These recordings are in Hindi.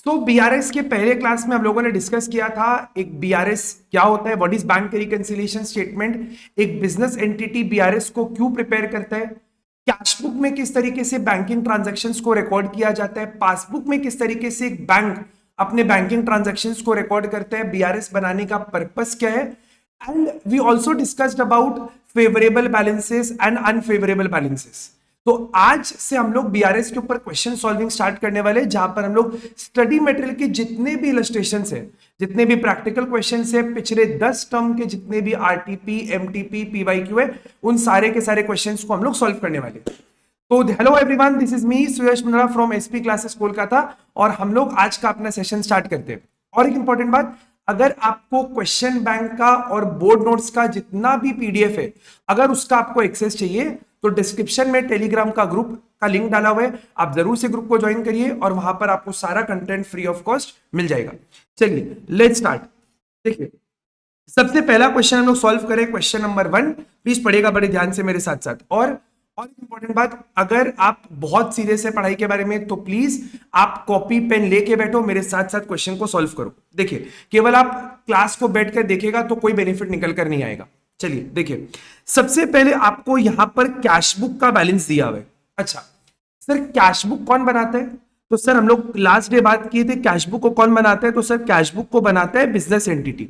तो बीआरएस के पहले क्लास में हम लोगों ने डिस्कस किया था एक बीआरएस क्या होता है, what is bank reconciliation statement, एक बिजनेस एंटिटी बीआरएस को क्यों प्रिपेयर करता है, कैशबुक में किस तरीके से बैंकिंग ट्रांजैक्शंस को रिकॉर्ड किया जाता है, पासबुक में किस तरीके से एक बैंक अपने बैंकिंग ट्रांजैक्शंस को रिकॉर्ड करता है, बीआरएस बनाने का पर्पस क्या है। And we also discussed about favourable balances and unfavourable balances. तो आज से हम लोग बीआरएस के ऊपर क्वेश्चन सॉल्विंग स्टार्ट करने वाले हैं, जहां पर हम लोग स्टडी मटेरियल के जितने भी इलस्ट्रेशन है, जितने भी प्रैक्टिकल क्वेश्चन है, पिछले 10 टर्म के जितने भी आरटीपी, एमटीपी, पीवाईक्यू है, उन सारे के सारे क्वेश्चंस को हम लोग सॉल्व करने वाले हैं। तो hello everyone, this is me Suyash Mundra from SP classes Kolkata, और हम लोग आज का अपना सेशन स्टार्ट करते हैं। और एक इंपॉर्टेंट बात, अगर आपको क्वेश्चन बैंक का और बोर्ड नोट्स का जितना भी पीडीएफ है, अगर उसका आपको एक्सेस चाहिए तो डिस्क्रिप्शन में टेलीग्राम का ग्रुप का लिंक डाला हुआ है, आप जरूर से ग्रुप को ज्वाइन करिए और वहां पर आपको सारा कंटेंट फ्री ऑफ कॉस्ट मिल जाएगा। चलिए लेट्स स्टार्ट। देखिए, सबसे पहला क्वेश्चन हम लोग सॉल्व करें, क्वेश्चन नंबर 1। प्लीज पढ़ेगा बड़े ध्यान से मेरे साथ साथ। और इंपॉर्टेंट बात, अगर आप बहुत सीरियस है पढ़ाई के बारे में तो प्लीज आप कॉपी पेन लेके बैठो, मेरे साथ साथ क्वेश्चन को सॉल्व करो। देखिए, केवल आप क्लास को बैठकर देखेगा तो कोई बेनिफिट निकल कर नहीं आएगा। चलिए देखिए, सबसे पहले आपको यहां पर कैशबुक का बैलेंस दिया हुआ है। अच्छा सर, कैशबुक कौन बनाता है? तो सर हम लोग लास्ट डे बात किए थे, कैशबुक को कौन बनाता है? तो सर कैशबुक को बनाता है बिजनेस एंटिटी।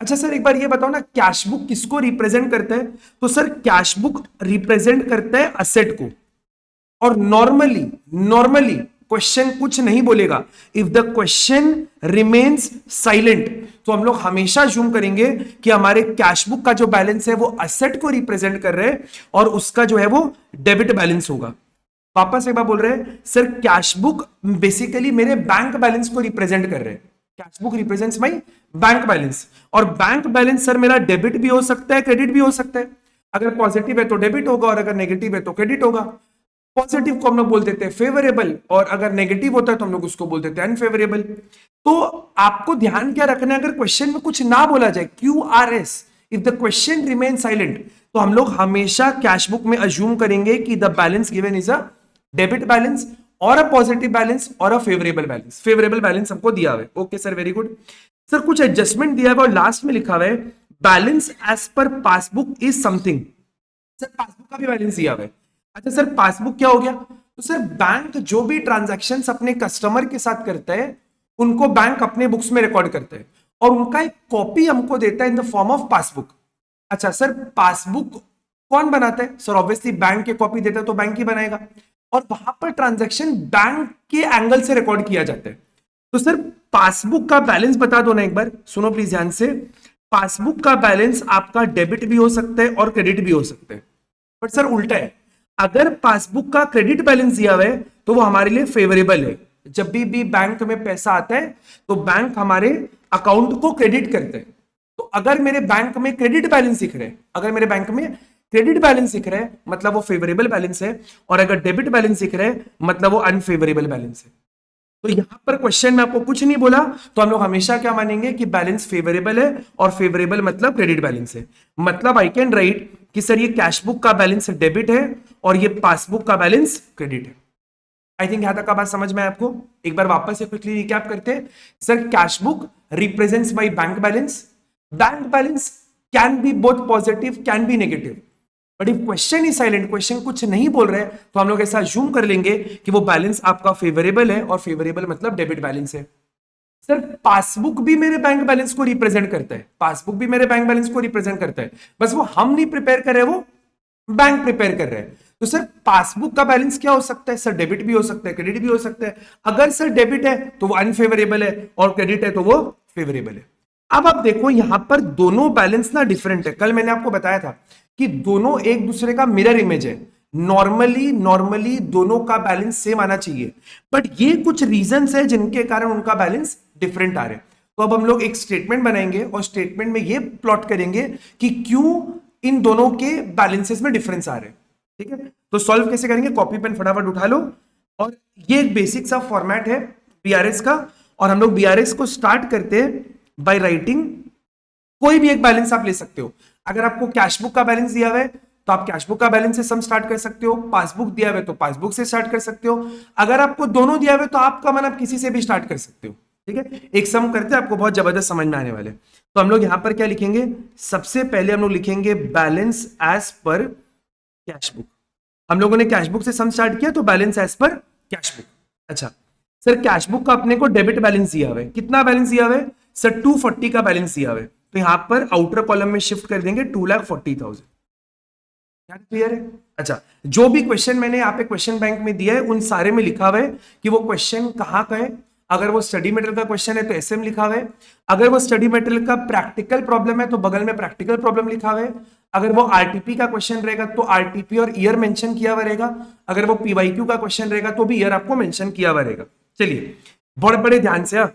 अच्छा सर, एक बार ये बताओ ना, कैशबुक किसको रिप्रेजेंट करता है? तो सर कैशबुक रिप्रेजेंट करता है असेट को। और नॉर्मली नॉर्मली क्वेश्चन कुछ नहीं बोलेगा, if the question remains silent, तो हम लोग हमेशा जूम करेंगे कि हमारे कैशबुक का जो बैलेंस है वो असेट को रिप्रेजेंट कर रहे हैं और उसका जो है वो डेबिट बैलेंस होगा। वापस एक बार बोल रहे हैं, सर कैशबुक बेसिकली मेरे बैंक बैलेंस को रिप्रेजेंट कर रहे हैं। Cashbook represents my bank balance, और बैंक बैलेंस सर मेरा डेबिट भी हो सकता है, क्रेडिट भी हो सकता है। अगर पॉजिटिव है तो डेबिट होगा और अगर नेगेटिव है तो क्रेडिट होगा। पॉजिटिव को हम लोग बोल देते हैं फेवरेबल, और अगर नेगेटिव होता है तो हम लोग उसको बोल देते हैं अनफेवरेबल। तो आपको ध्यान क्या रखना है, अगर क्वेश्चन में कुछ ना बोला जाए, QRS, if the question remain silent, तो हम लोग हमेशा कैशबुक में अज्यूम करेंगे कि the balance given is a debit balance और अ पॉजिटिव बैलेंस और a favourable balance. Favourable balance हमको दिया हुआ है। Okay sir, very good. Sir कुछ एडजस्टमेंट दिया हुआ और लास्ट में लिखा हुआ है balance as per passbook is something. Sir passbook का भी बैलेंस दिया हुआ है। अच्छा सर, पासबुक क्या हो गया? तो सर बैंक जो भी ट्रांजैक्शंस अपने कस्टमर के साथ करता है उनको बैंक अपने बुक्स में रिकॉर्ड करता है और उनका एक कॉपी हमको देता है in the form of passbook. अच्छा सर, पासबुक कौन बनाता है? सर ऑब्वियसली बैंक के कॉपी देता है तो बैंक ही बनाएगा, और वहां पर ट्रांजैक्शन बैंक के एंगल से रिकॉर्ड किया जाता है। तो सर पासबुक का बैलेंस बता दो ना एक बार, सुनो प्लीज ध्यान से। पासबुक का बैलेंस आपका डेबिट भी हो सकता है और क्रेडिट भी हो सकता है। बट सर उल्टा है, अगर पासबुक का क्रेडिट बैलेंस दिया हुआ है तो वो हमारे लिए फेवरेबल है। जब भी बैंक में पैसा आता है तो बैंक हमारे अकाउंट को क्रेडिट करते हैं। तो अगर मेरे बैंक में क्रेडिट बैलेंस दिख रहा है, अगर मेरे बैंक में क्रेडिट बैलेंस दिख रहा है मतलब वो फेवरेबल बैलेंस है, और अगर डेबिट बैलेंस दिख रहा है मतलब वो अनफेवरेबल बैलेंस है। तो यहां पर क्वेश्चन में आपको कुछ नहीं बोला तो हम लोग हमेशा क्या मानेंगे कि बैलेंस फेवरेबल है, और फेवरेबल मतलब क्रेडिट बैलेंस है। मतलब आई कैन राइट कि सर ये कैशबुक का बैलेंस डेबिट है और ये पासबुक का बैलेंस क्रेडिट है। आई थिंक यहां तक का बात समझ में है आपको। एक बार वापस से क्विकली रिकैप करते हैं। Sir cashbook represents my bank balance. Bank balance can be both positive can be negative, but if question is silent, question कुछ नहीं बोल रहे तो हम लोग ऐसा अज्यूम कर लेंगे कि वो बैलेंस आपका फेवरेबल है, और फेवरेबल मतलब डेबिट बैलेंस है। सर पासबुक भी मेरे बैंक बैलेंस को रिप्रेजेंट करता है, पासबुक भी मेरे बैंक बैलेंस को रिप्रेजेंट करता है, बस वो हम नहीं प्रिपेयर कर रहे, वो बैंक प्रिपेयर कर रहे हैं। तो सर पासबुक का बैलेंस क्या हो सकता है? सर डेबिट भी हो सकता है, क्रेडिट भी हो सकता है। अगर सर डेबिट है तो वो अनफेवरेबल है, और क्रेडिट है तो वो फेवरेबल है। अब आप देखो यहां पर दोनों बैलेंस ना डिफरेंट है। कल मैंने आपको बताया था कि दोनों एक दूसरे का मिरर इमेज है। नॉर्मली दोनों का बैलेंस सेम आना चाहिए, बट ये कुछ रीजंस है जिनके कारण उनका बैलेंस डिफरेंट आ रहे हैं। तो अब हम लोग एक स्टेटमेंट बनाएंगे और स्टेटमेंट में ये प्लॉट करेंगे कि क्यों इन दोनों के बैलेंसेस में डिफरेंस आ रहे हैं। ठीक है, तो सॉल्व कैसे करेंगे? कॉपी पेन फटाफट उठा लो, और ये एक बेसिक सा फॉर्मेट है बीआरएस का, और हम लोग बीआरएस को स्टार्ट करते हैं बाय राइटिंग। कोई भी एक बैलेंस आप ले सकते हो। अगर आपको कैशबुक का बैलेंस दिया हुआ है तो आप कैशबुक का बैलेंस से सम स्टार्ट कर सकते हो, पासबुक दिया हुआ है तो पासबुक से स्टार्ट कर सकते हो, अगर आपको दोनों दिया हुआ है तो आपका मन आप किसी से भी स्टार्ट कर सकते हो। ठीक है, एक सम करते हैं, आपको बहुत जबरदस्त समझ में आने वाले। तो हम लोग यहां पर क्या लिखेंगे, सबसे पहले हम लोग लिखेंगे बैलेंस एज पर कैशबुक। हम लोगों ने कैशबुक से सम स्टार्ट किया तो बैलेंस एज पर कैशबुक। अच्छा सर, कैशबुक का अपने को डेबिट बैलेंस दिया हुआ है, कितना बैलेंस दिया हुआ है सर, 240 का बैलेंस दिया हुआ है, तो यहां पर आउटर कॉलम में शिफ्ट कर देंगे 2,40,000। क्या क्लियर है? अच्छा, जो भी क्वेश्चन मैंने यहाँ पे क्वेश्चन बैंक में दिया है उन सारे में लिखा हुआ है कि वो क्वेश्चन कहाँ का है। अगर वो स्टडी मटेरियल का क्वेश्चन है तो एसएम लिखा हुआ है, अगर वो स्टडी मटेरियल का प्रैक्टिकल प्रॉब्लम है तो बगल में प्रैक्टिकल प्रॉब्लम लिखा हुआ है, अगर वो आरटीपी का क्वेश्चन रहेगा तो आरटीपी और ईयर मेंशन किया हुआ रहेगा, अगर वो पीवाईक्यू का क्वेश्चन रहेगा तो भी ईयर आपको मेंशन किया हुआ रहेगा। चलिए बड़े बड़े ध्यान से,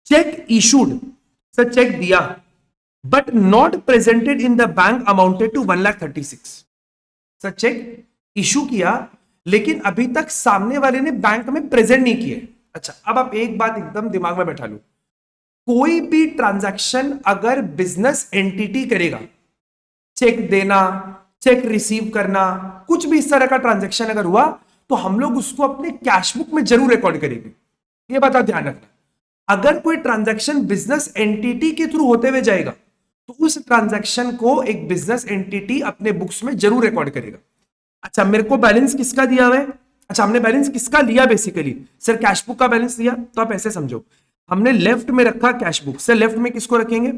चेक इशूड, सर चेक दिया but not presented in the bank amounted to 1,36,000। Sir cheque issue किया लेकिन अभी तक सामने वाले ने बैंक में प्रेजेंट नहीं किए। अच्छा, अब आप एक बात एकदम दिमाग में बैठा लो, कोई भी ट्रांजैक्शन अगर बिजनेस एंटिटी करेगा, चेक देना, चेक रिसीव करना, कुछ भी इस तरह का ट्रांजैक्शन अगर हुआ तो हम लोग उसको अपने कैशबुक में जरूर रिकॉर्ड करेंगे। ये बात आप ध्यान रखना, अगर कोई ट्रांजैक्शन बिजनेस एंटिटी के थ्रू होते हुए जाएगा तो उस ट्रांजैक्शन को एक बिजनेस एंटिटी अपने बुक्स में जरूर रिकॉर्ड करेगा। अच्छा, मेरे को बैलेंस किसका दिया हुआ है, अच्छा हमने बैलेंस किसका लिया, बेसिकली सर कैशबुक का बैलेंस लिया, तो आप ऐसे समझो हमने लेफ्ट में रखा कैशबुक, सर लेफ्ट में किसको रखेंगे,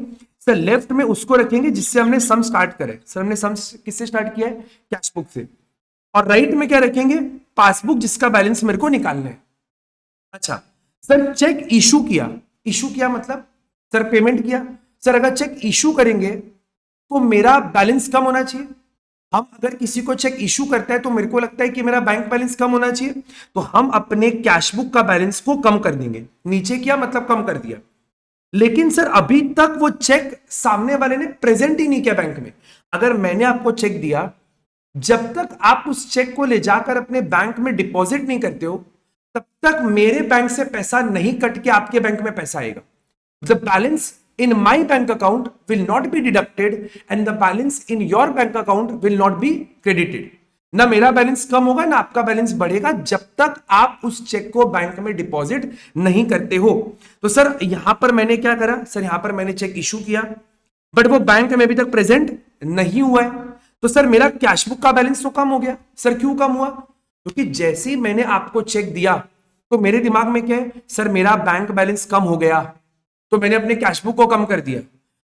सर लेफ्ट में उसको रखेंगे जिससे हमने सम स्टार्ट करे, सर हमने सम किससे स्टार्ट किया है, कैशबुक से, और राइट में क्या रखेंगे, पासबुक जिसका बैलेंस मेरे को निकालना है। अच्छा सर, चेक इशू किया, इशू किया मतलब सर पेमेंट किया, सर अगर चेक इशू करेंगे तो मेरा बैलेंस कम होना चाहिए, हम अगर किसी को चेक इशू करता है तो मेरे को लगता है कि मेरा बैंक बैलेंस कम होना चाहिए, तो हम अपने कैशबुक का बैलेंस को कम कर देंगे, नीचे किया मतलब कम कर दिया। लेकिन सर अभी तक वो चेक सामने वाले ने प्रेजेंट ही नहीं किया बैंक में, अगर मैंने आपको चेक दिया, जब तक आप उस चेक को ले जाकर अपने बैंक में डिपॉजिट नहीं करते हो तब तक मेरे बैंक से पैसा नहीं कट के आपके बैंक में पैसा आएगा। The balance in my bank account will not be deducted and the balance in your bank account will not be credited। ना मेरा बैलेंस कम होगा ना आपका बैलेंस बढ़ेगा जब तक आप उस चेक को बैंक में डिपॉजिट नहीं करते हो। तो सर यहां पर मैंने क्या करा, सर यहां पर मैंने चेक इशू किया बट वो बैंक में अभी तक प्रेजेंट नहीं हुआ है, तो सर मेरा कैशबुक का बैलेंस तो कम हो गया। सर क्यों कम हुआ, क्योंकि जैसे ही मैंने आपको चेक दिया तो मेरे दिमाग में क्या है, सर मेरा बैंक बैलेंस कम हो गया, तो मैंने अपने कैशबुक को कम कर दिया,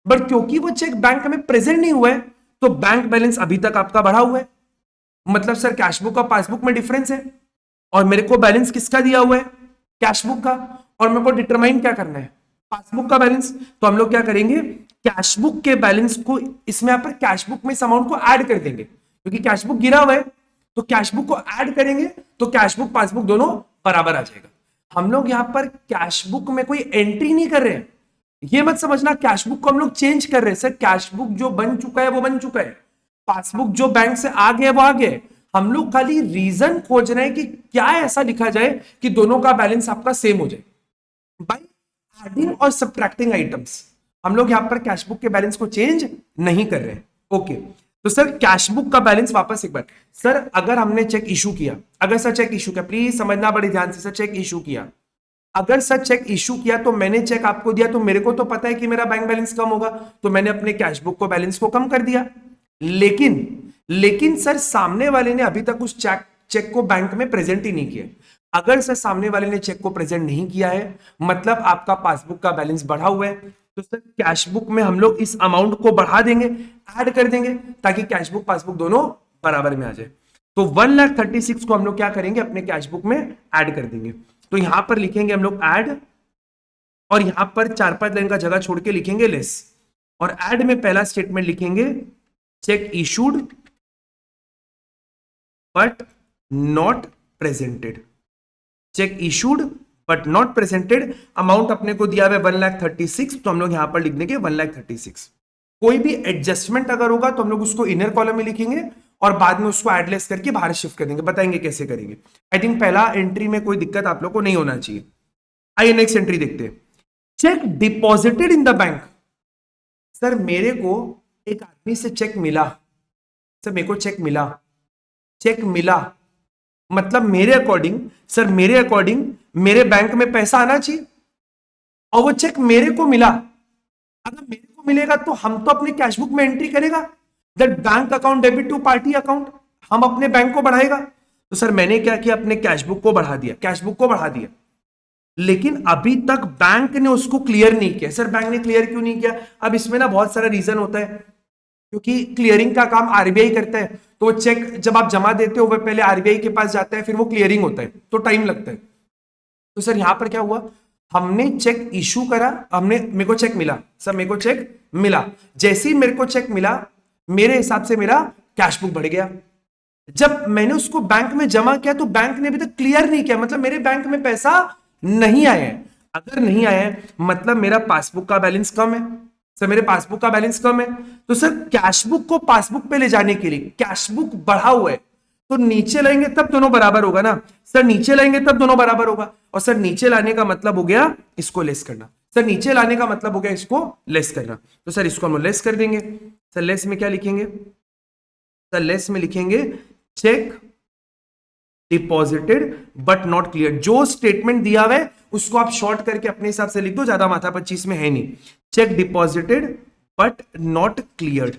बट क्योंकि वो चेक बैंक में प्रेजेंट नहीं हुआ है तो बैंक बैलेंस अभी तक आपका बढ़ा हुआ है। मतलब सर कैशबुक का पासबुक में डिफरेंस है और मेरे को बैलेंस किसका दिया हुआ है, कैशबुक का, और मेरे को डिटरमाइन क्या करना है, पासबुक का बैलेंस। तो हम लोग क्या करेंगे, कैशबुक के बैलेंस को इसमें यहाँ पर कैशबुक में इस अमाउंट को ऐड कर देंगे, क्योंकि कैशबुक गिरा हुआ है तो कैशबुक को ऐड करेंगे तो कैशबुक पासबुक दोनों बराबर आ जाएगा। हम लोग यहां पर कैशबुक में कोई एंट्री नहीं कर रहे हैं, ये मत समझना कैशबुक को हम लोग चेंज कर रहे हैं, सर कैशबुक जो बन चुका है वो बन चुका है, पासबुक जो बैंक से आ गया वो आ गया, हम लोग खाली रीजन खोज रहे हैं कि क्या ऐसा लिखा जाए कि दोनों का बैलेंस आपका सेम हो जाए बाय एडिंग और सब्ट्रैक्टिंग आइटम्स। हम लोग यहां पर कैशबुक के बैलेंस को चेंज नहीं कर रहे हैं। ओके, तो सर कैशबुक का बैलेंस वापस एक बार, सर अगर हमने चेक इशू किया, अगर सर चेक इशू किया, प्लीज समझना बड़े ध्यान से, सर चेक इशू किया, अगर सर चेक इशू किया तो मैंने चेक आपको दिया तो मेरे को तो पता है कि मेरा बैंक बैलेंस कम होगा, तो मैंने अपने कैशबुक को बैलेंस को कम कर दिया। लेकिन सर सामने वाले ने अभी तक उस चेक को बैंक में प्रेजेंट ही नहीं किया। अगर सर सामने वाले ने चेक को प्रेजेंट नहीं किया है मतलब आपका पासबुक का बैलेंस बढ़ा हुआ है, तो सर कैशबुक में हम लोग इस अमाउंट को बढ़ा देंगे, ऐड कर देंगे ताकि कैशबुक पासबुक दोनों बराबर में आ जाए। तो 1,36,000 को हम लोग क्या करेंगे, अपने कैशबुक में ऐड कर देंगे। तो यहां पर लिखेंगे हम लोग ऐड, और यहां पर 4-5 लाइन का जगह छोड़ के लिखेंगे लेस, और ऐड में पहला स्टेटमेंट लिखेंगे check issued but not presented, check issued but not presented, amount अपने को दिया हुआ 1,36,000, तो हम लोग यहां पर लिख देंगे 1,36,000। कोई भी एडजस्टमेंट अगर होगा तो हम लोग उसको इनर कॉलम में लिखेंगे और बाद में उसको एडलेस करके बाहर शिफ्ट कर देंगे, बताएंगे कैसे करेंगे। आई थिंक पहला एंट्री में कोई दिक्कत आप लोग को नहीं होना चाहिए। आइए नेक्स्ट एंट्री देखते हैं, check deposited in the bank. Sir मेरे को एक आदमी से चेक मिला सर मेरे को चेक मिला, चेक मिला मतलब मेरे अकॉर्डिंग, सर मेरे अकॉर्डिंग मेरे बैंक में पैसा आना चाहिए और वो चेक मेरे को मिला। अगर मेरे को मिलेगा तो हम तो अपने कैशबुक में एंट्री करेगा that bank account debit to party account, हम अपने बैंक को बढ़ाएगा। तो सर मैंने क्या किया, अपने कैशबुक को बढ़ा दिया, कैशबुक को बढ़ा दिया, लेकिन अभी तक बैंक ने उसको क्लियर नहीं किया। सर बैंक ने क्लियर क्यों नहीं किया? अब इसमें ना बहुत सारा रीजन होता है, क्योंकि क्लियरिंग का काम आरबीआई करता है, तो वो चेक जब आप जमा देते हो वह पहले आरबीआई के पास जाता है, फिर वो क्लियरिंग होता है, तो टाइम लगता है। तो सर यहां पर क्या हुआ, हमने चेक इशू करा, मेरे को चेक मिला, सर मेरे को चेक मिला, जैसे ही मेरे को चेक मिला मेरे हिसाब से मेरा कैशबुक बढ़ गया। जब मैंने उसको बैंक में जमा किया तो बैंक ने अभी तक क्लियर नहीं किया, मतलब मेरे बैंक में पैसा नहीं आया है। अगर नहीं आया है मतलब मेरा पासबुक का बैलेंस कम है। सर मेरे पासबुक का बैलेंस कम है, तो सर कैशबुक को पासबुक पे ले जाने के लिए कैशबुक बढ़ा हुआ है, तो नीचे लाएंगे तब दोनों बराबर होगा ना। सर नीचे लाएंगे तब दोनों बराबर होगा, और सर नीचे लाने का मतलब हो गया इसको लेस करना। सर नीचे लाने का मतलब हो गया इसको लेस करना, तो सर इसको हम लेस कर देंगे। सर लेस में क्या लिखेंगे? सर लेस में लिखेंगे check deposited but not clear. जो स्टेटमेंट दिया हुआ है उसको आप शॉर्ट करके अपने हिसाब से लिख दो, ज्यादा माथापच्ची इसमें है नहीं। Check deposited but not clear,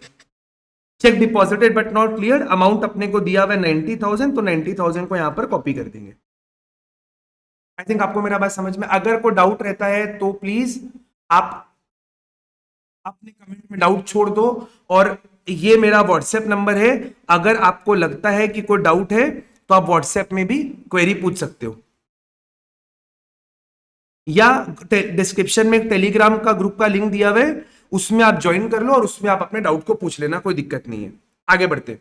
check deposited but not clear. Amount अपने को दिया हुआ है 90,000, तो 90,000 को यहां पर कॉपी कर देंगे। आई थिंक आपको मेरा बात समझ में, अगर कोई डाउट रहता है तो प्लीज आप अपने कमेंट में डाउट छोड़ दो, और ये मेरा व्हाट्सएप नंबर है, अगर आपको लगता है कि कोई डाउट है तो आप व्हाट्सएप में भी क्वेरी पूछ सकते हो, या डिस्क्रिप्शन में एक टेलीग्राम का ग्रुप का लिंक दिया हुआ है, उसमें आप ज्वाइन कर लो और उसमें आप अपने डाउट को पूछ लेना, कोई दिक्कत नहीं है। आगे बढ़ते।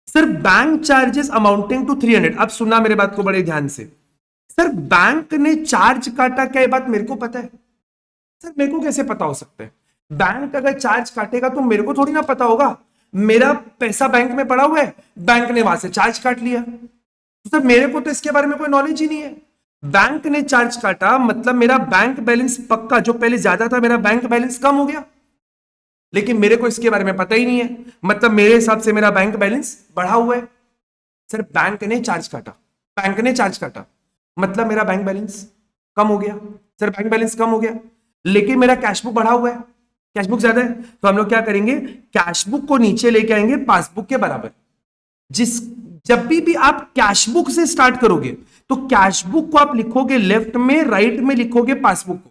Sir bank charges amounting to 300, अब सुनना मेरे बात को बड़े ध्यान से। सर बैंक ने चार्ज काटा क्या, ये बात मेरे को पता है? सर मेरे को कैसे पता हो सकता है? बैंक अगर चार्ज काटेगा तो मेरे को थोड़ी ना पता होगा, मेरा पैसा बैंक में पड़ा हुआ है, बैंक ने वहां से चार्ज काट लिया, तो सर मेरे को तो इसके बारे में कोई नॉलेज ही नहीं है। बैंक ने चार्ज काटा मतलब मेरा बैंक बैलेंस पक्का, जो पहले ज्यादा था मेरा बैंक बैलेंस कम हो गया, लेकिन मेरे को इसके बारे में पता ही नहीं है, मतलब मेरे हिसाब से मेरा बैंक बैलेंस बढ़ा हुआ है। सर बैंक ने चार्ज काटा, बैंक ने चार्ज काटा मतलब मेरा बैंक बैलेंस कम हो गया। सर बैंक बैलेंस कम हो गया, लेकिन मेरा कैशबुक बढ़ा हुआ है, कैशबुक ज्यादा है, तो हम लोग क्या करेंगे, कैशबुक को नीचे लेके आएंगे पासबुक के बराबर। जब भी आप कैशबुक से स्टार्ट करोगे तो कैशबुक को आप लिखोगे लेफ्ट में, राइट में लिखोगे पासबुक को।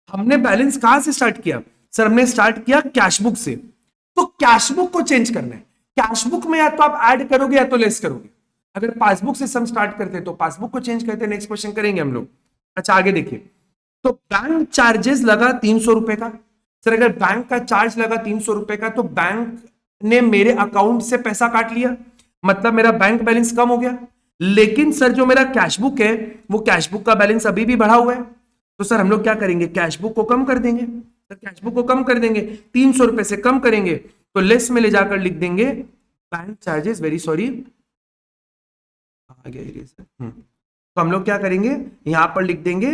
हमने बैलेंस कहां से स्टार्ट किया? सर हमने स्टार्ट किया कैशबुक से, तो कैशबुक को चेंज करना है। कैशबुक में या तो आप ऐड करोगे या तो लेस करोगे। अगर पासबुक से सम स्टार्ट करते तो पासबुक को चेंज करते। नेक्स्ट क्वेश्चन करेंगे हम लोग। अच्छा आगे देखिए, तो बैंक चार्जेस लगा 300 रुपए का। सर अगर बैंक का चार्ज लगा 300 रुपए का, तो बैंक ने मेरे अकाउंट से पैसा काट लिया, मतलब मेरा बैंक बैलेंस कम हो गया। लेकिन सर जो मेरा कैशबुक है वो कैशबुक का बैलेंस अभी भी बढ़ा हुआ है, तो सर हम लोग क्या करेंगे, कैशबुक को कम कर देंगे। सर कैशबुक को कम कर देंगे, 300 रुपए से कम करेंगे, तो लेस में ले जाकर लिख देंगे बैंक चार्जेस, वेरी सॉरी आ गया इरेजर। तो हम लोग क्या करेंगे, यहां पर लिख देंगे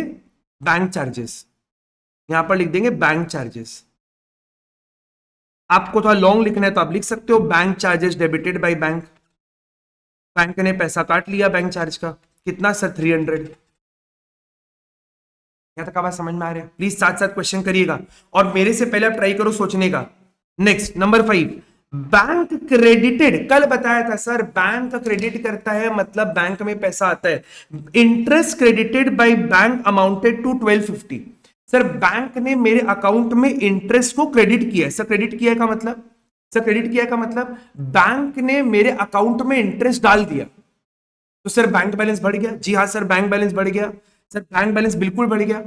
बैंक चार्जेस, यहां पर लिख देंगे बैंक चार्जेस। आपको थोड़ा लॉन्ग लिखना है तो आप लिख सकते हो bank charges debited by bank. Bank ने पैसा काट लिया बैंक चार्ज का, कितना सर 300। यहां तक आवाज समझ में आ रहा है? प्लीज साथ साथ क्वेश्चन करिएगा और मेरे से पहले आप ट्राई करो सोचने का। Next number 5, bank credited. कल बताया था सर बैंक क्रेडिट करता है मतलब बैंक में पैसा आता है। Interest credited by bank amounted to 1250। Sir bank ने मेरे अकाउंट में इंटरेस्ट को क्रेडिट किया है। सर क्रेडिट किया का मतलब, सर क्रेडिट किया का मतलब बैंक ने मेरे अकाउंट में इंटरेस्ट डाल दिया, तो सर बैंक बैलेंस बढ़ गया। जी हाँ सर बैंक बैलेंस बढ़ गया, सर बैंक बैलेंस बिल्कुल बढ़ गया।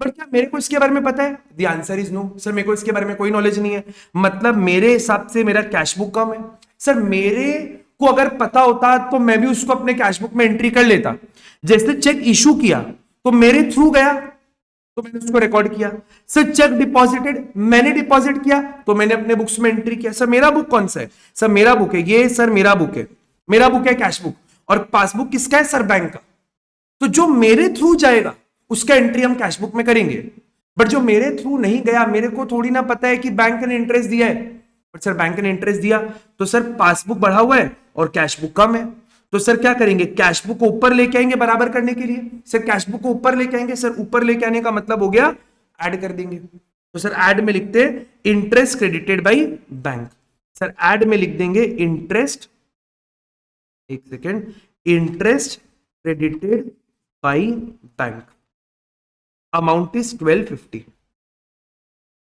पर क्या मेरे को इसके बारे में पता है? The answer is no. Sir मेरे को इसके बारे में कोई नॉलेज नहीं है, मतलब मेरे हिसाब से मेरा कैशबुक कम है। सर मेरे को अगर पता होता तो मैं भी उसको अपने कैशबुक में एंट्री कर लेता। जैसे चेक इशू किया तो मेरे थ्रू गया तो मैंने उसको रिकॉर्ड किया। सर चेक डिपॉजिटेड, मैंने डिपॉजिट किया तो मैंने अपने बुक्स में एंट्री किया। सर मेरा बुक कौन सा है? सर मेरा बुक है ये, सर मेरा बुक है, मेरा बुक है कैशबुक। और पासबुक किसका है? सर बैंक का। तो जो मेरे थ्रू जाएगा उसका एंट्री हम कैशबुक में करेंगे, बट जो मेरे थ्रू नहीं गया, मेरे को थोड़ी ना पता है कि बैंक ने इंटरेस्ट दिया है, और सर बैंक ने इंटरेस्ट दिया, तो सर पासबुक बढ़ा हुआ है और कैश बुक कम है, तो सर क्या करेंगे, कैश बुक को ऊपर लेके आएंगे बराबर करने के लिए। सर कैश बुक को ऊपर लेके आएंगे, सर ऊपर लेके आने का मतलब हो गया ऐड कर देंगे। तो सर ऐड में लिखते हैं interest credited by bank. Sir add में लिख देंगे इंटरेस्ट, एक second, interest credited by bank, amount is 1250।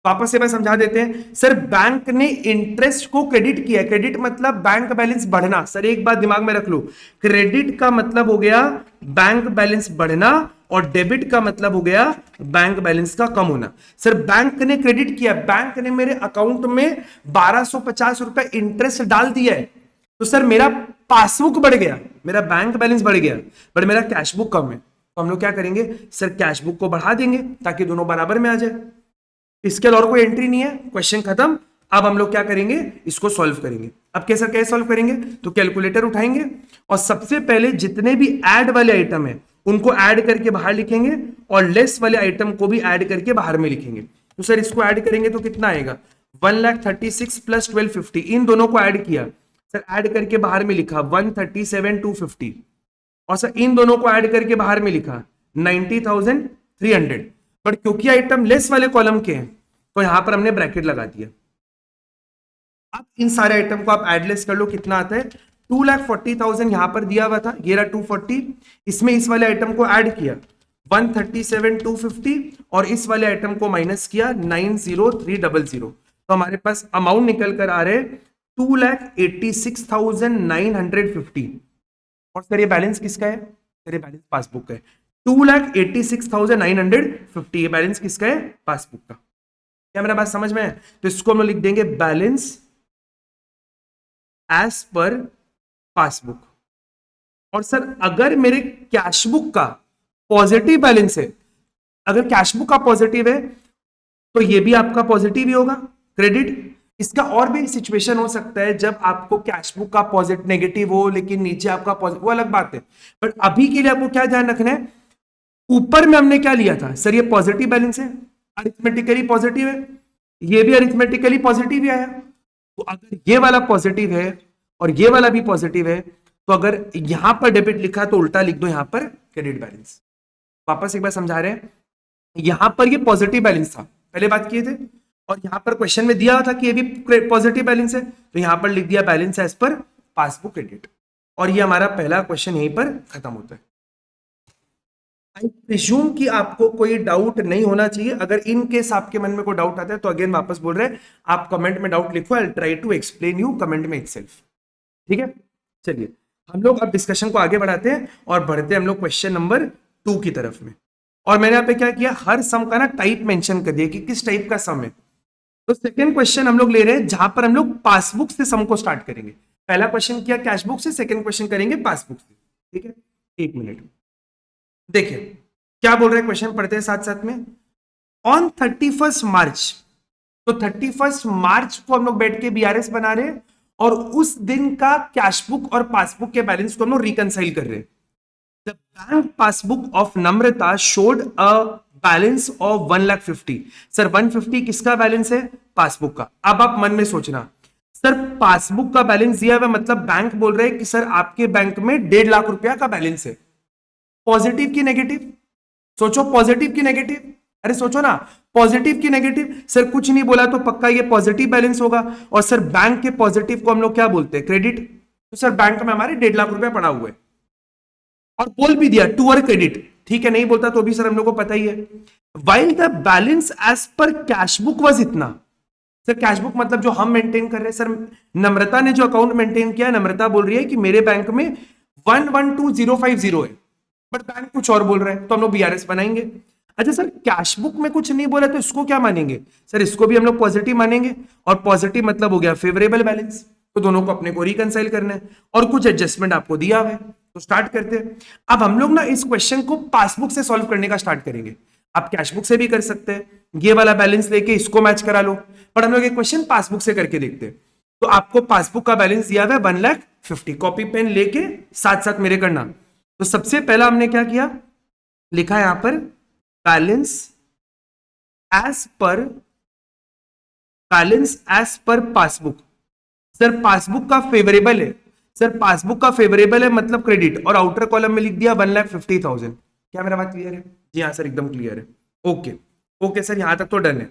वापस से मैं समझा देते हैं। सर बैंक ने इंटरेस्ट को क्रेडिट किया, क्रेडिट मतलब बैंक बैलेंस बढ़ना। सर एक बात दिमाग में रख लो, क्रेडिट का मतलब हो गया बैंक बैलेंस बढ़ना और डेबिट का मतलब हो गया बैंक बैलेंस का कम होना। सर बैंक ने क्रेडिट किया, बैंक ने मेरे अकाउंट में 1250 रुपए इंटरेस्ट डाल दिया है, तो सर मेरा पासबुक बढ़ गया, मेरा बैंक बैलेंस बढ़ गया, बट मेरा कैश बुक कम है। तो हम लोग क्या करेंगे, सर कैश बुक को बढ़ा देंगे ताकि दोनों बराबर में आ जाए। इसके और कोई एंट्री नहीं है, क्वेश्चन खत्म। अब हम लोग क्या करेंगे, इसको सॉल्व करेंगे। अब कैसे कैसे सॉल्व करेंगे, तो कैलकुलेटर उठाएंगे और सबसे पहले जितने भी ऐड वाले आइटम है उनको ऐड करके बाहर लिखेंगे और लेस वाले आइटम को भी ऐड करके बाहर में लिखेंगे। तो सर इसको ऐड करेंगे तो कितना आएगा, 1,36,000 प्लस 1250, इन दोनों को ऐड किया, सर ऐड करके बाहर में लिखा 137,250, और सर इन दोनों को ऐड करके बाहर में लिखा 90,300। बट क्योंकि आइटम लेस वाले कॉलम के हैं तो यहां पर हमने ब्रैकेट लगा दिया। अब इन सारे आइटम को आप एडलेस कर लो, कितना आता है, 2,40,000 यहां पर दिया हुआ था, ये रहा 240, इसमें इस वाले आइटम को ऐड किया 137,250 और इस वाले आइटम को माइनस किया 90300, तो हमारे पास अमाउंट निकल कर आ रहे 2,86,950। और सर ये बैलेंस किसका है, सर ये बैलेंस पासबुक का है, 2,86,950, ये बैलेंस किसका है, पासबुक का। क्या मेरा बात समझ में है, तो इसको हम लोग लिख देंगे बैलेंस एज पर पासबुक। और सर अगर मेरे कैश बुक का पॉजिटिव बैलेंस है, अगर कैश बुक का पॉजिटिव है तो ये भी आपका पॉजिटिव ही होगा, क्रेडिट। इसका और भी सिचुएशन हो सकता है जब आपको कैश बुक का पॉजिटिव नेगेटिव हो लेकिन नीचे आपका पॉजिटिव, वो अलग बात है। बट अभी के लिए आपको क्या ध्यान रखना है, ऊपर में हमने क्या लिया था, सर ये पॉजिटिव बैलेंस है, अरिथमेटिकली पॉजिटिव है, ये भी अरिथमेटिकली पॉजिटिव ही आया। तो अगर ये वाला पॉजिटिव है और ये वाला भी पॉजिटिव है, तो अगर यहां पर डेबिट लिखा तो उल्टा लिख दो यहां पर क्रेडिट बैलेंस। वापस एक बार समझा रहे हैं, यहां पर ये पॉजिटिव बैलेंस था, पहले बात किए थे, और यहां पर क्वेश्चन में दिया था कि ये भी पॉजिटिव बैलेंस है, तो यहां पर लिख दिया balance as per passbook credit, और ये हमारा पहला क्वेश्चन यहीं पर खत्म होता है। आई प्रिज्यूम कि आपको कोई डाउट नहीं होना चाहिए। अगर इन केस आपके मन में कोई डाउट आता है तो अगेन वापस बोल रहे हैं, आप कमेंट में डाउट लिखो, I try to explain you comment में इटसेल्फ। ठीक है, चलिए हम लोग अब डिस्कशन को आगे बढ़ाते हैं और बढ़ते हैं हम लोग क्वेश्चन नंबर 2 की तरफ में। और मैंने यहाँ पे क्या किया, हर सम का ना टाइप मेंशन कर दिया कि किस टाइप का सम है। तो सेकंड क्वेश्चन हम लोग ले रहे हैं जहां पर हम लोग पासबुक से सम को स्टार्ट करेंगे। पहला क्वेश्चन किया कैश बुक से, सेकंड क्वेश्चन करेंगे पासबुक से। ठीक है, एक मिनट, देखिए क्या बोल रहे हैं क्वेश्चन, पढ़ते हैं साथ साथ में। ऑन 31 मार्च, तो 31 मार्च को हम लोग बैठ के बीआरएस बना रहे हैं और उस दिन का कैश बुक और पासबुक के बैलेंस को हम लोग रिकंसाइल कर रहे हैं। The bank passbook of Namrata showed a balance of 1,50,000। Sir 150 किसका बैलेंस है, पासबुक का। अब आप मन में सोचना, सर पासबुक का बैलेंस दिया हुआ मतलब बैंक बोल रहे हैं कि सर आपके बैंक में 1.5 लाख रुपया का बैलेंस है, पॉजिटिव की नेगेटिव, सोचो पॉजिटिव की नेगेटिव, अरे सोचो ना पॉजिटिव की नेगेटिव। सर कुछ नहीं बोला तो पक्का ये पॉजिटिव बैलेंस होगा, और सर बैंक के पॉजिटिव को हम लोग क्या बोलते हैं, क्रेडिट। तो सर बैंक में हमारे 1.5 लाख रुपया पड़ा हुआ है और बोल भी दिया टूअर क्रेडिट, ठीक है, नहीं बोलता तो भी सर हम लोग को पता ही है। While the balance as per cash book इतना। सर कैश बुक मतलब जो हम मेंटेन कर रहे हैं, सर नम्रता ने जो अकाउंट मेंटेन किया, नम्रता बोल रही है कि मेरे बैंक में 1,12,050 है, बट बैंक कुछ और बोल रहा है, तो हम लोग बीआरएस बनाएंगे। अच्छा सर कैश बुक में कुछ नहीं बोला तो इसको क्या मानेंगे, सर इसको भी हम लोग पॉजिटिव मानेंगे, और पॉजिटिव मतलब हो गया फेवरेबल बैलेंस, तो दोनों को अपने को रिकंसाइल करना है और कुछ एडजस्टमेंट आपको दिया हुआ है। तो स्टार्ट करते हैं। अब हम लोग ना इस क्वेश्चन को पासबुक से सॉल्व करने का स्टार्ट करेंगे। आप कैश बुक से भी कर सकते हैं, ये वाला बैलेंस लेके इसको मैच करा लो, पर हम लोग एक क्वेश्चन पासबुक से करके देखते हैं। तो आपको पासबुक का बैलेंस दिया हुआ है 1,50,000, कॉपी पेन लेके साथ साथ मेरे करना। तो सबसे पहला हमने क्या किया, लिखा यहां पर balance as per balance as per passbook. Sir passbook का फेवरेबल है, सर पासबुक का फेवरेबल है मतलब क्रेडिट, और आउटर कॉलम में लिख दिया 1,50,000। क्या मेरा बात क्लियर है? जी हाँ सर एकदम क्लियर है। ओके ओके सर यहां तक तो डन है।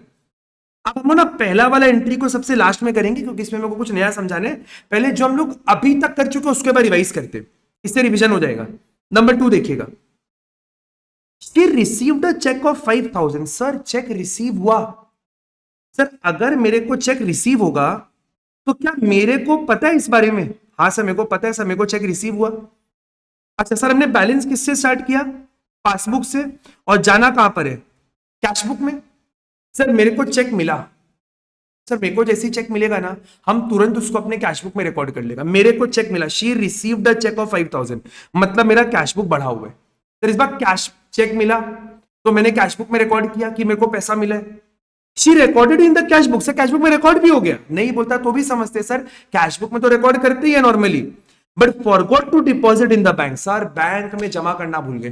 अब हम ना पहला वाला एंट्री को सबसे लास्ट में करेंगे क्योंकि इसमें मेरे को कुछ नया समझाना है। पहले जो हम लोग अभी तक कर चुके हैं उसके बाद रिवाइज करते हैं, इससे रिवीजन हो जाएगा। नंबर 2 देखिएगा, she received a cheque of 5,000। Sir cheque receive हुआ। सर अगर मेरे को चेक रिसीव होगा तो क्या मेरे को पता है इस बारे में? हाँ सर मेरे को पता है सर, मेरे को चेक रिसीव हुआ। अच्छा सर हमने बैलेंस किससे स्टार्ट किया? पासबुक से। और जाना कहां पर है? कैशबुक में। सर मेरे को चेक मिला, सर मेरे को जैसे ही चेक मिलेगा ना हम तुरंत उसको अपने कैशबुक में रिकॉर्ड कर लेगा। मेरे को चेक मिला, she received a cheque of 5,000, मतलब मेरा कैशबुक बढ़ा हुआ है। सर इस बार कैश चेक मिला तो मैंने कैशबुक में रिकॉर्ड किया कि मेरे को पैसा मिला है। She recorded in the cashbook, sir cashbook में रिकॉर्ड भी हो गया। नहीं बोलता तो भी समझते सर कैशबुक में तो रिकॉर्ड करते ही है normally, but forgot to deposit in the bank. Sir bank में जमा करना भूल गए।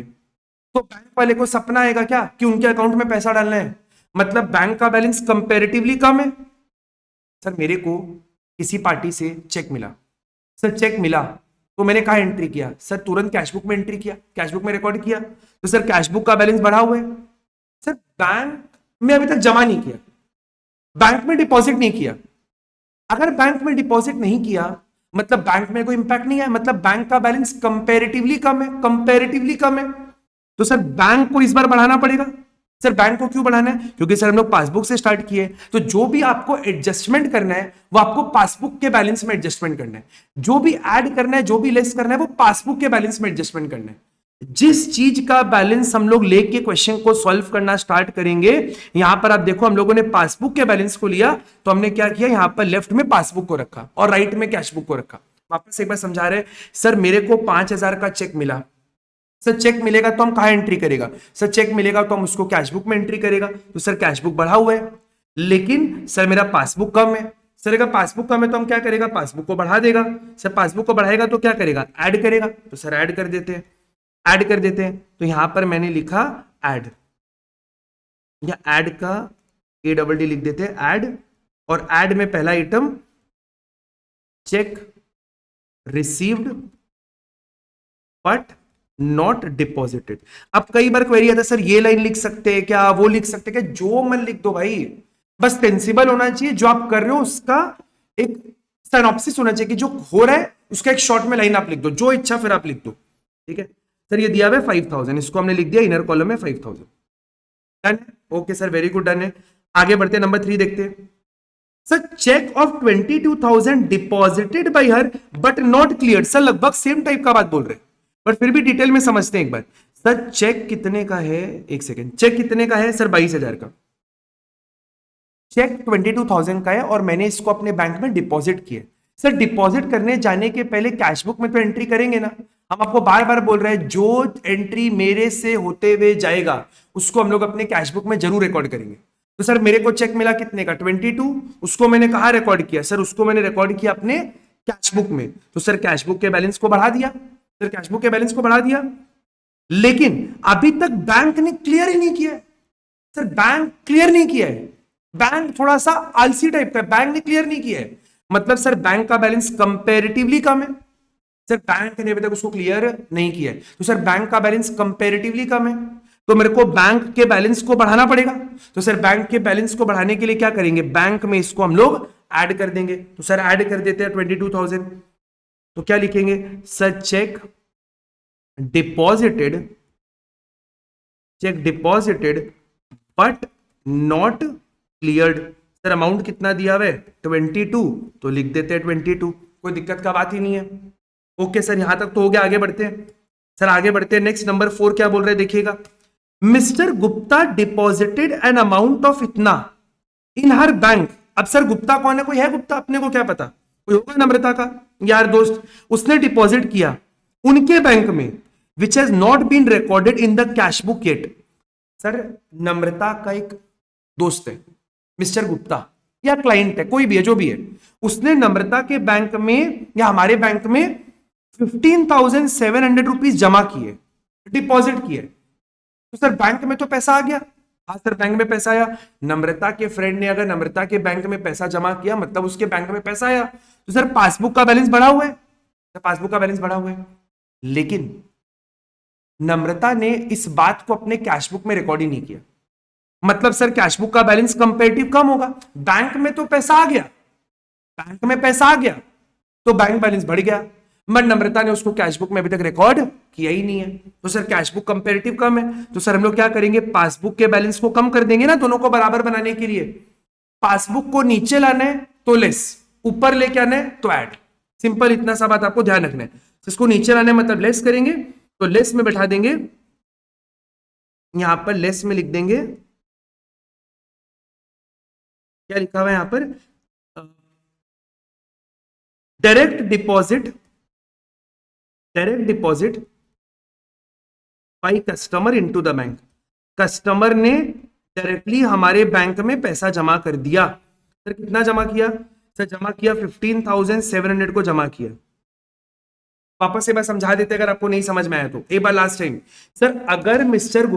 तो बैंक वाले को सपना आएगा क्या कि उनके अकाउंट में पैसा डालना है, मतलब बैंक का बैलेंस कंपैरेटिवली कम है। सर मेरे को किसी पार्टी से चेक मिला, सर चेक मिला तो मैंने कहा एंट्री किया? सर तुरंत कैशबुक में एंट्री किया, कैशबुक में रिकॉर्ड किया, तो सर कैशबुक का बैलेंस बढ़ा हुआ है। सर बैंक में अभी तक जमा नहीं किया, बैंक में डिपॉजिट नहीं किया। अगर बैंक में डिपॉजिट नहीं किया मतलब बैंक में कोई इंपैक्ट नहीं है, मतलब बैंक का बैलेंस कंपैरेटिवली कम है, कंपैरेटिवली कम है। तो सर बैंक को इस बार बढ़ाना पड़ेगा। सर बैंक को क्यों बढ़ाना है? क्योंकि सर हम लोग पासबुक से स्टार्ट किए, तो जो भी आपको एडजस्टमेंट करना है वो आपको पासबुक के बैलेंस में एडजस्टमेंट करना है। जो भी ऐड करना है, जो भी लेस करना है वो पासबुक के बैलेंस में एडजस्टमेंट करना है। जिस चीज का बैलेंस हम लोग लेके क्वेश्चन को सॉल्व करना स्टार्ट करेंगे, यहां पर आप देखो हम लोगों ने पासबुक के बैलेंस को लिया तो हमने क्या किया, यहां पर लेफ्ट में पासबुक को रखा और राइट में कैशबुक को रखा। वापस एक बार समझा रहे, सर मेरे को 5,000 का चेक मिला। सर चेक मिलेगा तो हम कहां एंट्री करेगा? सर चेक मिलेगा तो हम उसको कैशबुक में एंट्री करेगा, तो सर कैशबुक बढ़ा हुआ है, लेकिन सर मेरा पासबुक कम है। सर अगर पासबुक कम है तो हम क्या करेगा? पासबुक को बढ़ा देगा। सर पासबुक को बढ़ाएगा तो क्या करेगा? ऐड करेगा, तो सर ऐड कर देते हैं, ऐड कर देते हैं। तो यहां पर मैंने लिखा ऐड, या ऐड का ADD लिख देते हैं ऐड, और ऐड में पहला item check received but not deposited. अब कई बार क्वेरी आता है सर ये लाइन लिख सकते हैं क्या, वो लिख सकते हैं क्या? जो मन लिख दो भाई, बस सेंसिबल होना चाहिए। जो आप कर रहे हो उसका एक सिनॉप्सिस होना चाहिए कि जो हो रहा है उसका एक शॉर्ट में लाइन आप लिख दो, जो इच्छा फिर आप लिख दो। ठीक है सर, ये दिया हुआ है 5,000, इसको हमने लिख दिया इनर कॉलम में 5,000। Done? Okay sir very good, done है। आगे बढ़ते हैं, नंबर 3 देखते हैं। Sir cheque of 22,000 deposited by her but not clear. Sir लगभग सेम टाइप का बात बोल रहे हैं बट फिर भी डिटेल में समझते हैं एक बार। सर चेक कितने का है? एक सेकेंड, चेक कितने का है? सर 22,000 का चेक 22,000 का है और मैंने इसको अपने बैंक में डिपॉजिट किया। सर डिपॉजिट करने जाने के पहले कैशबुक में तो एंट्री करेंगे ना। हम आपको बार बार बोल रहे हैं जो एंट्री मेरे से होते हुए जाएगा उसको हम लोग अपने कैशबुक में जरूर रिकॉर्ड करेंगे। तो सर मेरे को चेक मिला कितने का? 22, उसको मैंने कहा रिकॉर्ड किया? सर उसको मैंने रिकॉर्ड किया अपने कैशबुक में, तो सर कैशबुक के बैलेंस को बढ़ा दिया, सर कैशबुक के बैलेंस को बढ़ा दिया। लेकिन अभी तक बैंक ने क्लियर ही नहीं किया है। सर बैंक क्लियर नहीं किया है, बैंक थोड़ा सा आलसी टाइप का, बैंक ने क्लियर नहीं किया है, मतलब सर बैंक का बैलेंस कंपैरेटिवली कम है। सर बैंक ने अभी तक उसको क्लियर नहीं किया है, तो सर बैंक का बैलेंस कंपैरेटिवली कम है, तो मेरे को बैंक के बैलेंस को बढ़ाना पड़ेगा। तो सर बैंक के बैलेंस को बढ़ाने के लिए क्या करेंगे? बैंक में इसको हम लोग ऐड कर देंगे। तो सर ऐड कर देते हैं 22,000, तो क्या लिखेंगे? Sir check deposited but not cleared. Sir amount कितना दिया हुआ है? 22, तो लिख देते हैं 22, कोई दिक्कत का बात ही नहीं है। ओके सर यहां तक तो हो गया, आगे बढ़ते हैं। सर आगे बढ़ते हैं, नेक्स्ट नंबर 4 क्या बोल रहे हैं देखिएगा। Mister Gupta deposited an amount of इतना इन हर बैंक। अब सर गुप्ता कौन है? कोई है गुप्ता? अपने को क्या पता, कोई होगा नम्रता का यार दोस्त। उसने डिपॉजिट किया उनके बैंक में which has not been recorded in the cash book yet. Sir Namrata का एक दोस्त है मिस्टर गुप्ता, या क्लाइंट है, कोई भी है, जो भी है, उसने नम्रता के बैंक में या हमारे बैंक में 15,700 रुपीज जमा किए, डिपॉजिट किए। तो सर बैंक में तो पैसा आ गया, हाँ सर बैंक में पैसा आया। नम्रता के फ्रेंड ने अगर नम्रता के बैंक में पैसा जमा किया मतलब उसके बैंक में पैसा आया, तो सर पासबुक का बैलेंस बढ़ा हुआ है, तो पासबुक का बैलेंस बढ़ा हुआ है। लेकिन नम्रता ने इस बात को अपने कैशबुक में रिकॉर्ड ही नहीं किया, मतलब सर कैशबुक का बैलेंस कंपेरेटिव कम होगा। बैंक में तो पैसा आ गया, बैंक में पैसा आ गया तो बैंक बैलेंस बढ़ गया, बट नम्रता ने उसको कैशबुक में अभी तक रिकॉर्ड किया ही नहीं है, तो सर कैशबुक कंपेरेटिव कम है। तो सर हम लोग क्या करेंगे, पासबुक के बैलेंस को कम कर देंगे ना, दोनों को बराबर बनाने के लिए। पासबुक को नीचे लाना है तो लेस, ऊपर लेके आना है तो ऐड। सिंपल इतना सा बात आपको ध्यान रखना है। इसको नीचे लाने मतलब लेस करेंगे, तो लेस में बैठा देंगे, यहां पर लेस में लिख देंगे, क्या लिखा हुआ है यहां पर, direct deposit by customer into the bank. Customer ने डायरेक्टली हमारे बैंक में पैसा जमा कर दिया। सर कितना जमा किया, सर जमा किया 15,700 को जमा किया। वापस से बार समझा देते अगर आपको नहीं समझ में आया तो, एक बार लास्ट टाइम। सर अगर मिस्टर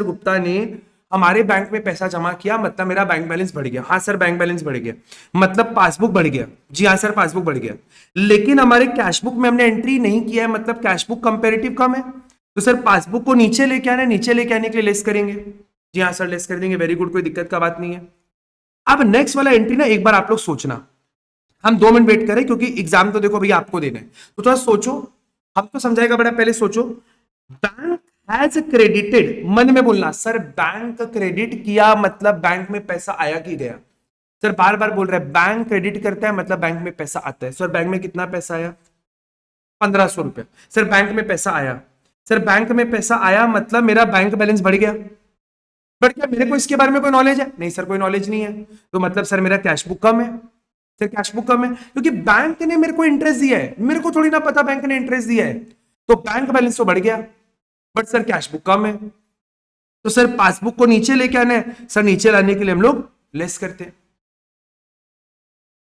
गुप्ता ने हमारे बैंक में पैसा जमा किया मतलब मेरा बैंक बैलेंस बढ़ गया। हाँ सर बैंक बैलेंस बढ़ गया, मतलब पासबुक बढ़ गया। जी हाँ सर पासबुक बढ़ गया, लेकिन हमारे कैशबुक में हमने एंट्री नहीं किया है, मतलब कैशबुक कंपेरेटिव कम है। तो सर पासबुक को नीचे लेके आना है, नीचे लेके आने के लिए लेस करेंगे। जी हाँ सर लेस कर देंगे, वेरी गुड, कोई दिक्कत का बात नहीं है। अब नेक्स्ट वाला एंट्री ना एक बार आप लोग सोचना, हम 2 मिनट वेट करें क्योंकि एग्जाम तो देखो भैया आपको देना है, तो थोड़ा सोचो, हम तो समझाएगा बड़ा, पहले सोचो। बैंक हैज क्रेडिटेड, मन में बोलना सर बैंक क्रेडिट किया मतलब बैंक में पैसा आया कि गया। सर बार बार बोल रहे हैं बैंक क्रेडिट करता है मतलब बैंक में पैसा आता है। सर बैंक में कितना पैसा आया, 1500 रुपया। सर बैंक में पैसा आया, सर बैंक में पैसा आया मतलब मेरा बैंक बैलेंस बढ़ गया। बट क्या मेरे को इसके बारे में कोई नॉलेज है, नहीं सर कोई नॉलेज नहीं है, तो मतलब सर मेरा कैश बुक कम है। सर कैश बुक कम है क्योंकि बैंक ने मेरे को इंटरेस्ट दिया है, मेरे को थोड़ी ना पता बैंक ने इंटरेस्ट दिया है, तो बैंक बैलेंस तो बढ़ गया, बट सर कैश बुक कम है। तो सर पासबुक को नीचे लेके आना है, सर नीचे लाने के लिए हम लोग लेस करते हैं,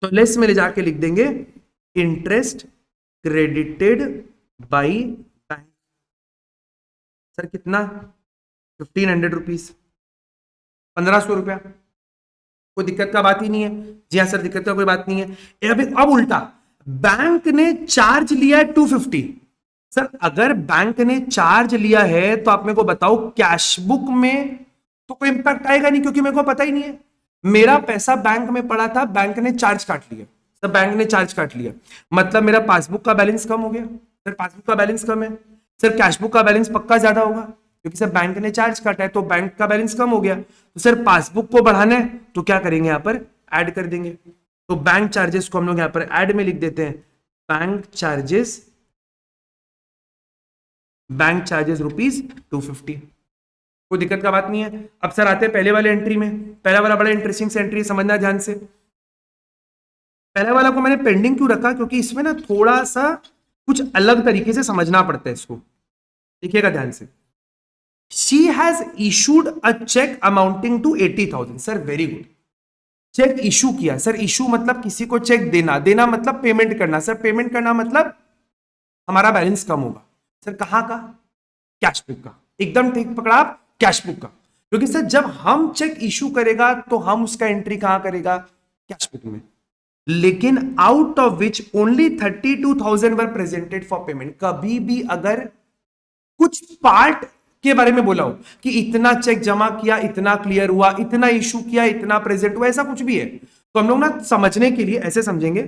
तो लेस में ले जाके लिख देंगे interest credited by bank. Sir कितना, 1500 रुपीज, 1500 रुपया, कोई दिक्कत का बात ही नहीं है। जी हाँ सर दिक्कत का कोई बात नहीं है। अब उल्टा, बैंक ने चार्ज लिया 250। सर अगर बैंक ने चार्ज लिया है तो आप मेरे को बताओ कैश बुक में तो कोई इंपैक्ट आएगा नहीं क्योंकि मेरे को पता ही नहीं है, मेरा पैसा बैंक में पड़ा था, बैंक ने चार्ज काट लिया। सर बैंक ने चार्ज काट लिया मतलब मेरा पासबुक का बैलेंस कम हो गया। सर पासबुक का बैलेंस कम है, सर कैशबुक का बैलेंस पक्का ज्यादा होगा क्योंकि सर बैंक ने चार्ज काटा है, तो बैंक का बैलेंस कम हो गया। तो सर पासबुक को बढ़ाना है तो क्या करेंगे, यहां पर ऐड कर देंगे। तो बैंक चार्जेस को हम लोग यहां पर ऐड में लिख देते हैं, बैंक चार्जेस ₹250। कोई दिक्कत का बात नहीं है। अब सर आते हैं पहले वाले एंट्री में। पहला वाला बड़ा इंटरेस्टिंग से एंट्री, समझना ध्यान से। पहला वाला को मैंने पेंडिंग क्यों रखा, क्योंकि इसमें ना थोड़ा सा कुछ अलग तरीके से समझना पड़ता है इसको, देखिएगा ध्यान से। She has issued a check amounting to 80,000। Sir very good, cheque issue किया। सर इशू मतलब किसी को चेक देना, देना मतलब पेमेंट करना। सर पेमेंट करना मतलब हमारा बैलेंस कम होगा। सर कहां का, कैश बुक का, एकदम ठीक पकड़ा आप, कैश बुक का। क्योंकि सर जब हम चेक इशू करेगा तो हम उसका एंट्री कहां करेगा, कैश बुक में, लेकिन out of which only 32,000 were presented for payment. कभी भी अगर कुछ पार्ट के बारे में बोला हो कि इतना चेक जमा किया, इतना क्लियर हुआ, इतना इशू किया, इतना प्रेजेंट हुआ, ऐसा कुछ भी है, तो हम लोग ना समझने के लिए ऐसे समझेंगे।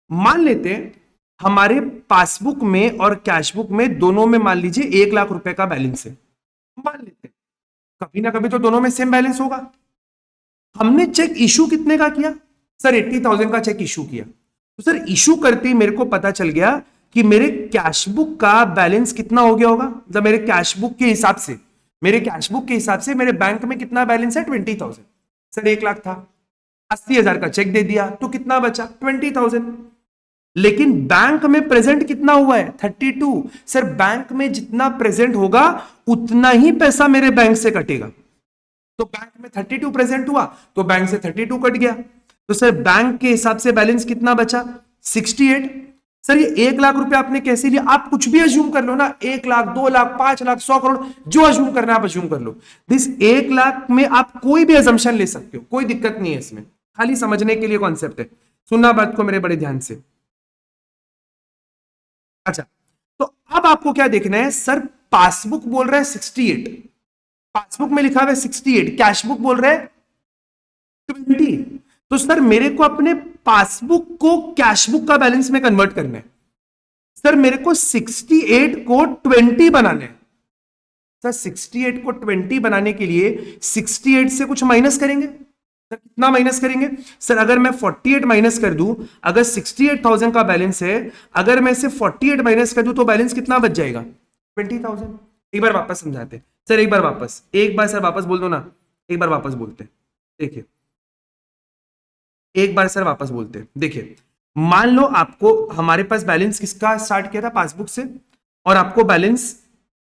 मान लेते हैं हमारे पासबुक में और कैशबुक में दोनों में मान लीजिए 1 लाख रुपए का बैलेंस है, मान लेते हैं, कभी ना कभी तो दोनों में सेम बैलेंस होगा। हमने चेक इशू कितने का किया, सर 80,000 का चेक इशू किया। तो सर इशू करते ही मेरे को पता चल गया कि मेरे कैशबुक का बैलेंस कितना हो गया होगा, मतलब मेरे कैशबुक के हिसाब से, मेरे बैंक में कितना बैलेंस है, 20,000। सर 1 लाख था, 80,000 का चेक दे दिया तो कितना बचा, 20,000। लेकिन बैंक में प्रेजेंट कितना हुआ है, 32। सर बैंक में जितना प्रेजेंट होगा उतना ही पैसा मेरे बैंक से कटेगा। तो बैंक में 32 प्रेजेंट हुआ तो बैंक से 32 कट गया। तो सर बैंक के हिसाब से बैलेंस कितना बचा, 68। सर ये 1 लाख रुपए आपने कैसे लिया? आप कुछ भी अज्यूम कर लो ना, 1 लाख, 2 लाख, 5 लाख, 100 करोड़, जो अज्यूम करना है आप अज्यूम कर लो। दिस 1 लाख में आप कोई भी अजम्पशन ले सकते हो, कोई दिक्कत नहीं है इसमें, खाली समझने के लिए कॉन्सेप्ट है। सुनना बात को मेरे बड़े ध्यान से। अच्छा, तो अब आपको क्या देखना है? सर पासबुक बोल रहा है 68, पासबुक में लिखा हुआ है 68, कैश बुक बोल रहा है 20। तो सर मेरे को अपने पासबुक को कैश बुक का बैलेंस में कन्वर्ट करना है। सर मेरे को 68 को 20 बनाना है। सर 68 को 20 बनाने के लिए 68 से कुछ माइनस करेंगे। सर कितना माइनस करेंगे? सर अगर मैं 48 माइनस कर दूं, अगर 68,000 का बैलेंस है, अगर मैं इसे 48 माइनस कर दूं तो बैलेंस कितना बच जाएगा? 20,000। एक बार वापस समझाते सर, एक बार वापस, एक बार सर वापस बोल दो ना, एक बार वापस बोलते। देखिए एक बार सर वापस बोलते हैं। देखिए मान लो आपको, हमारे पास बैलेंस किसका स्टार्ट किया था? पासबुक से, और आपको बैलेंस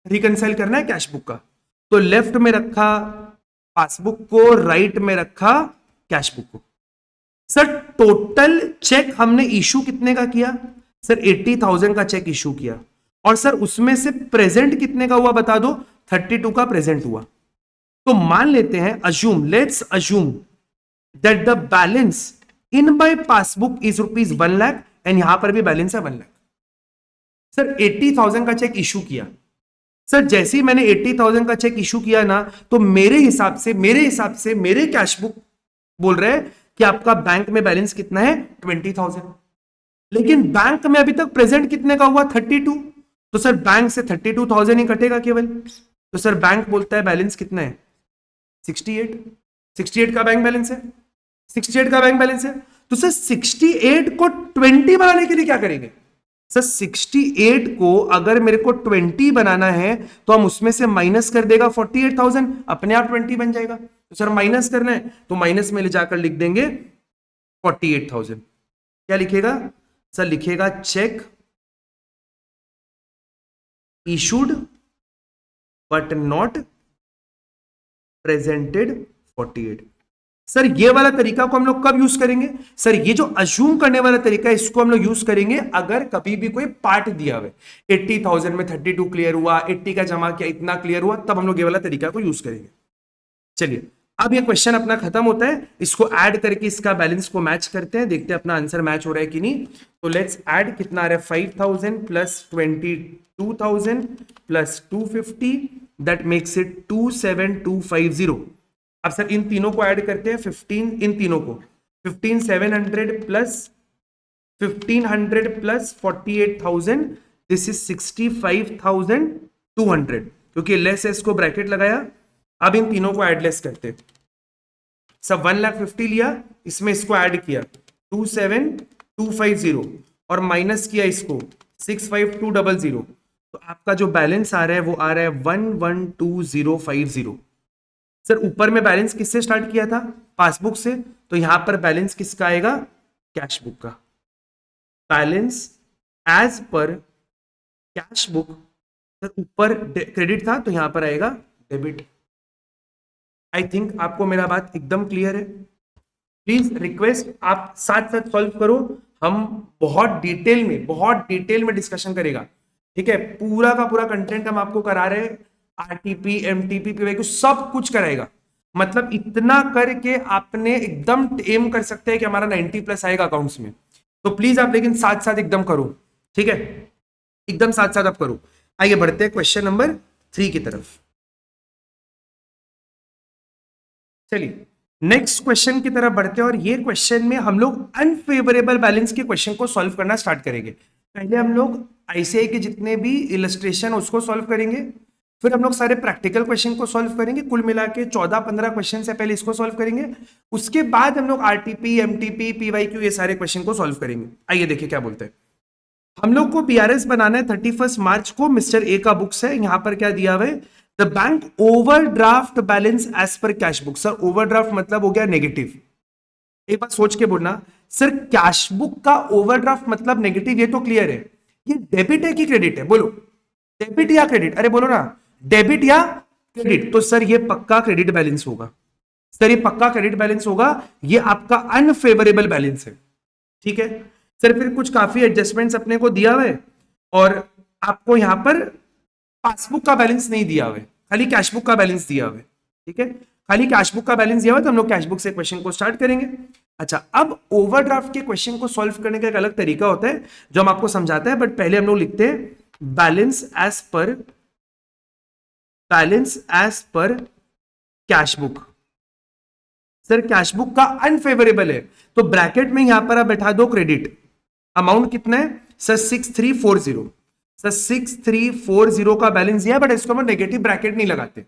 रिकंसाइल करना है कैश बुक का। तो लेफ्ट में रखा पासबुक को, राइट में रखा कैश बुक को। सर टोटल चेक हमने इशू कितने का किया? सर 80,000 का चेक इशू किया। और सर उसमें से प्रेजेंट कितने का हुआ बता दो? 32 का प्रेजेंट हुआ। तो मान लेते हैं, assume, let's assume that the balance in my passbook is rupees 1 lakh, and यहां पर भी बैलेंस है 1 लाख। सर 80,000 का चेक इशू किया। सर जैसे ही मैंने 80,000 का चेक इशू किया ना, तो मेरे हिसाब से मेरे कैश बुक बोल रहे हैं कि आपका बैंक में बैलेंस कितना है? 20,000। लेकिन बैंक में अभी तक प्रेजेंट कितने का हुआ? 32। तो सर बैंक से 32,000 ही कटेगा केवल। तो सर बैंक बोलता है बैलेंस कितना है? 68। 68 का बैंक बैलेंस है, 68 का बैंक बैलेंस है। तो सर 68 को 20 बनाने के लिए क्या करेंगे? सर 68 को अगर मेरे को 20 बनाना है तो हम उसमें से माइनस कर देगा 48,000, अपने आप 20 बन जाएगा। तो सर माइनस करना है तो माइनस में ले जाकर लिख देंगे 48,000। क्या लिखेगा? सर लिखेगा check issued but not presented 48। Sir ये वाला तरीका को हम लोग कब यूज करेंगे? सर ये जो अज्यूम करने वाला तरीका है इसको हम लोग यूज करेंगे अगर कभी भी कोई पार्ट दिया हुआ है, 80,000 में 32 क्लियर हुआ, 80 का जमा किया, इतना क्लियर हुआ, तब हम लोग ये वाला तरीका को यूज करेंगे। चलिए अब ये क्वेश्चन अपना खत्म होता है, इसको ऐड करके इसका बैलेंस को मैच करते हैं, देखते हैं अपना आंसर मैच हो रहा है कि नहीं। तो लेट्स ऐड, कितना आ रहा है? 5,000 plus 22,000 plus 250, that makes it 27,250। अब सर इन तीनों को ऐड करते हैं, 15, इन तीनों को 15,700 प्लस 1,500 प्लस 48,000, दिस इज 65,200, क्योंकि लेस है इसको ब्रैकेट लगाया। अब इन तीनों को ऐड लेस करते हैं। सब 1,50,000 लिया, इसमें इसको ऐड किया 27,250 और माइनस किया इसको 65,200, तो आपका जो बैलेंस आ रहा है वो आ रहा है 112050। सर ऊपर में बैलेंस किससे स्टार्ट किया था? पासबुक से, तो यहां पर बैलेंस किसका आएगा? Cash book. Balance as per cash book sir credit था तो यहां पर आएगा डेबिट। आई थिंक आपको मेरा बात एकदम क्लियर है। प्लीज रिक्वेस्ट आप साथ साथ सॉल्व करो, हम बहुत डिटेल में डिस्कशन करेगा, ठीक है? पूरा का पूरा कंटेंट हम आपको करा रहे हैं, आरटीपी, एमटीपी, पीवाईक्यू सब कुछ कराएगा। मतलब इतना करके आपने एकदम एम कर सकते हैं कि हमारा 90+ आएगा अकाउंट्स में। तो प्लीज आप लेकिन साथ साथ एकदम करो, ठीक है? एकदम साथ साथ आप करो। आइए बढ़ते हैं क्वेश्चन नंबर 3 की तरफ। चलिए नेक्स्ट क्वेश्चन की तरफ बढ़ते हैं, और ये क्वेश्चन में हम लोग अनफेवरेबल बैलेंस के क्वेश्चन को सॉल्व करना स्टार्ट करेंगे। पहले हम लोग आईसीआई के जितने भी इलस्ट्रेशन उसको सॉल्व करेंगे, फिर हम लोग सारे प्रैक्टिकल क्वेश्चन को सॉल्व करेंगे, कुल मिला के 14-15 क्वेश्चन से पहले इसको सॉल्व करेंगे। उसके बाद हम लोग आरटीपी, एमटीपी, पीवाईक्यू ये सारे क्वेश्चन को सॉल्व करेंगे। आइए देखिए क्या बोलते हैं। हम लोग को बीआरएस बनाना है 31 मार्च को, मिस्टर ए का बुक्स है, यहां पर क्या दिया हुआ है? The bank overdraft balance as per cash sir overdraft मतलब हो गया नेगेटिव। एक बात सोच के बोलना, sir cash book overdraft मतलब नेगेटिव, ये तो क्लियर है। ये डेबिट है कि क्रेडिट है? बोलो, डेबिट या क्रेडिट? अरे बोलो ना, डेबिट या क्रेडिट? तो सर ये पक्का क्रेडिट बैलेंस होगा। सर ये पक्का क्रेडिट बैलेंस होगा, ये आपका अनफेवरेबल बैलेंस है, ठीक है? सर फिर कुछ काफी एडजस्टमेंट्स अपने को दिया हुआ है और आपको यहां पर पासबुक का बैलेंस नहीं दिया हुआ है, खाली कैशबुक का बैलेंस दिया हुआ है। ठीक है, खाली कैशबुक का बैलेंस दिया हुआ है, तो हम लोग कैशबुक से क्वेश्चन को स्टार्ट करेंगे। अच्छा, अब ओवरड्राफ्ट के क्वेश्चन को सॉल्व करने का एक अलग तरीका होता है जो हम आपको समझाते हैं, बट पहले हम लोग लिखते हैं balance as per cash book. Sir cash book का अनफेवरेबल है, तो ब्रैकेट में यहां पर आप बैठा दो क्रेडिट। अमाउंट कितना है सर 6340। सर 6340 का बैलेंस दिया, बट इसको हम नेगेटिव ब्रैकेट नहीं लगाते।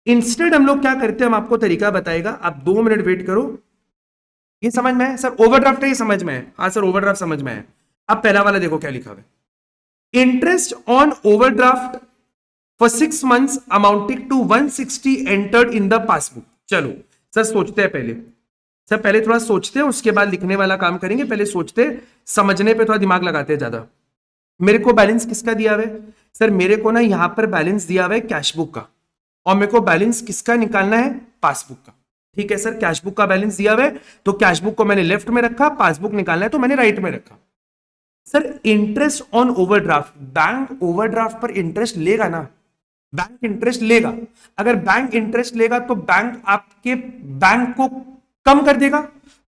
इंस्टेड हम लोग क्या करते हैं, हम आपको तरीका बताएगा, आप 2 मिनट वेट करो। ये समझ में है सर? ओवरड्राफ्ट है, ये समझ में है? हाँ सर ओवरड्राफ्ट समझ में है। अब पहला वाला देखो क्या लिखा हुआ है, interest on overdraft for 6 months amounting to 160 entered in the passbook. चलो सर सोचते हैं पहले, सर पहले थोड़ा सोचते हैं, उसके बाद लिखने वाला काम करेंगे। पहले सोचते हैं, समझने पे थोड़ा दिमाग लगाते हैं ज्यादा। मेरे को बैलेंस किसका दिया हुआ है सर? मेरे को ना यहां पर बैलेंस दिया हुआ है कैशबुक का, और मेरे को बैलेंस किसका निकालना है? पासबुक का। ठीक है सर, कैशबुक का बैलेंस दिया हुआ है, तो कैशबुक को मैंने लेफ्ट में रखा, पासबुक निकालना है तो मैंने राइट में रखा। Sir interest on overdraft, bank overdraft पर इंटरेस्ट लेगा ना? बैंक इंटरेस्ट लेगा। अगर बैंक इंटरेस्ट लेगा तो बैंक आपके बैंक को कम कर देगा,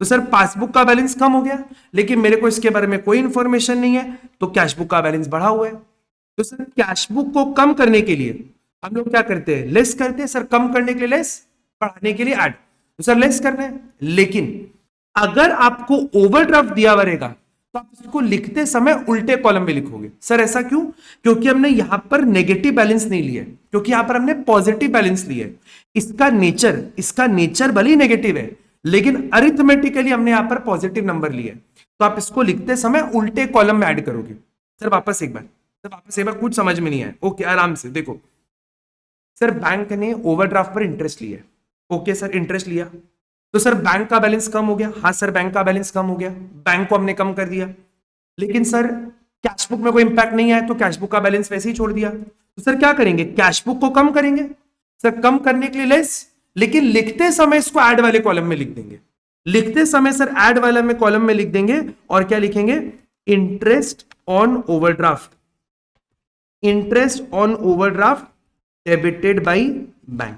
तो सर पासबुक का बैलेंस कम हो गया, लेकिन मेरे को इसके बारे में कोई इंफॉर्मेशन नहीं है, तो कैशबुक का बैलेंस बढ़ा हुआ है। तो सर कैशबुक को कम करने के लिए हम लोग क्या करते हैं? लेस करते हैं। सर कम करने के लिए लेस, बढ़ाने के लिए ऐड, तो सर लेस करना है। लेकिन अगर आपको ओवरड्राफ्ट दिया हुआ रहेगा तो आप इसको लिखते समय उल्टे कॉलम में लिखोगे। सर ऐसा क्यों? क्योंकि हमने यहां पर नेगेटिव बैलेंस नहीं लिया, क्योंकि यहां पर हमने पॉजिटिव बैलेंस लिया है। इसका नेचर भले ही नेगेटिव है, लेकिन अरिथमेटिकली हमने यहां पर पॉजिटिव नंबर लिया है, तो आप इसको लिखते समय उल्टे कॉलम में ऐड करोगे। सर वापस एक बार कुछ समझ में नहीं आया? ओके आराम से देखो। सर बैंक ने ओवरड्राफ्ट पर इंटरेस्ट लिया, ओके सर इंटरेस्ट लिया, तो सर बैंक का बैलेंस कम हो गया। हाँ सर बैंक का बैलेंस कम हो गया, बैंक को हमने कम कर दिया। लेकिन सर कैशबुक में कोई इंपैक्ट नहीं आया, तो कैशबुक का बैलेंस वैसे ही छोड़ दिया। तो सर क्या करेंगे? कैशबुक को कम करेंगे। सर कम करने के लिए लेस, लेकिन लिखते समय इसको ऐड वाले कॉलम में लिख देंगे। लिखते समय सर ऐड वाला में कॉलम में लिख देंगे, और क्या लिखेंगे? Interest on overdraft, interest on overdraft debited by bank.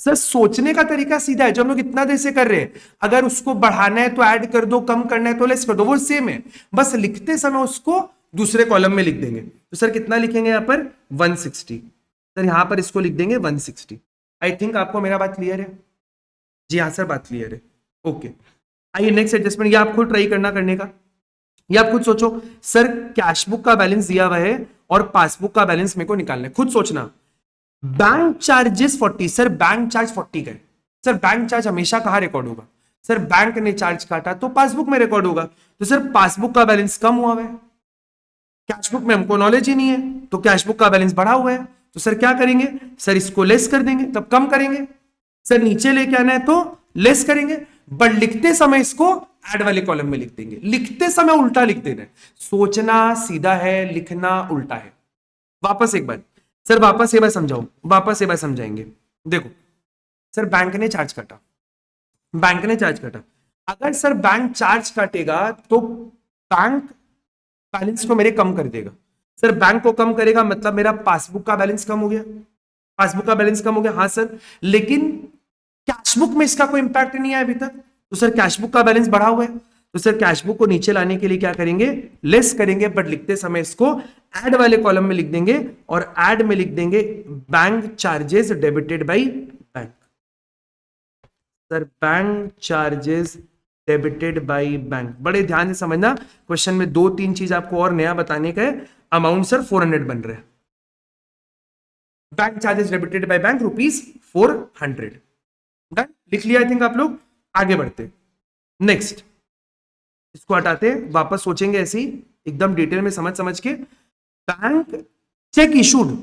Sir सोचने का तरीका सीधा है, जो हम लोग इतना देर से कर रहे हैं। अगर उसको बढ़ाना है तो ऐड कर दो, कम करना है तो लेस कर दो, वो सेम है, बस लिखते समय उसको दूसरे कॉलम में लिख देंगे। तो सर कितना लिखेंगे यहां पर? 160। सर यहां पर इसको लिख देंगे 160। आई थिंक आपको मेरा बात क्लियर है? जी हाँ सर बात क्लियर है। ओके, आइए नेक्स्ट एडजस्टमेंट, ये आप खुद ट्राई करने का, ये आप खुद सोचो। सर कैशबुक का बैलेंस दिया हुआ है और पासबुक का बैलेंस मेरे को निकालना है, खुद सोचना। Bank charges 40, sir bank charge 40 का है। सर बैंक चार्ज हमेशा कहां रिकॉर्ड होगा? सर बैंक ने चार्ज काटा तो पासबुक में रिकॉर्ड होगा, तो सर पासबुक का बैलेंस कम हुआ है, कैशबुक में हमको नॉलेज ही नहीं है, तो कैशबुक का बैलेंस बढ़ा हुआ है। तो सर क्या करेंगे? सर इसको लेस कर देंगे, तब कम करेंगे। सर नीचे लेके आना है तो लेस करेंगे, बट लिखते समय इसको ऐड वाले कॉलम में लिख देंगे। लिखते समय उल्टा लिख देना है। सोचना सीधा है, लिखना उल्टा है। वापस एक बार सर, वापस एक बार समझाओ, वापस एक बार समझाएंगे। देखो सर बैंक ने चार्ज काटा, बैंक ने चार्ज काटा। अगर सर बैंक चार्ज काटेगा तो बैंक बैलेंस को मेरे कम कर देगा। सर बैंक को कम करेगा मतलब मेरा पासबुक का बैलेंस कम हो गया, पासबुक का बैलेंस कम हो गया। हाँ सर, लेकिन कैशबुक में इसका कोई इंपैक्ट नहीं है अभी तक, तो सर कैशबुक का बैलेंस बढ़ा हुआ है। तो सर कैशबुक को नीचे लाने के लिए क्या करेंगे? लेस करेंगे, बट लिखते समय इसको ऐड वाले कॉलम में लिख देंगे, और ऐड में लिख देंगे bank charges debited by bank. Sir bank charges debited by bank, बड़े ध्यान से समझना, क्वेश्चन में 2-3 चीज आपको और नया बताने का है। अमाउंट सर 400 बन रहे हैं, bank charges debited by bank ₹400। Done, लिख लिया आई थिंक आप लोग। आगे बढ़ते, नेक्स्ट इसको हटाते हैं, वापस सोचेंगे ऐसे ही एकदम डिटेल में समझ के। Bank cheque issued,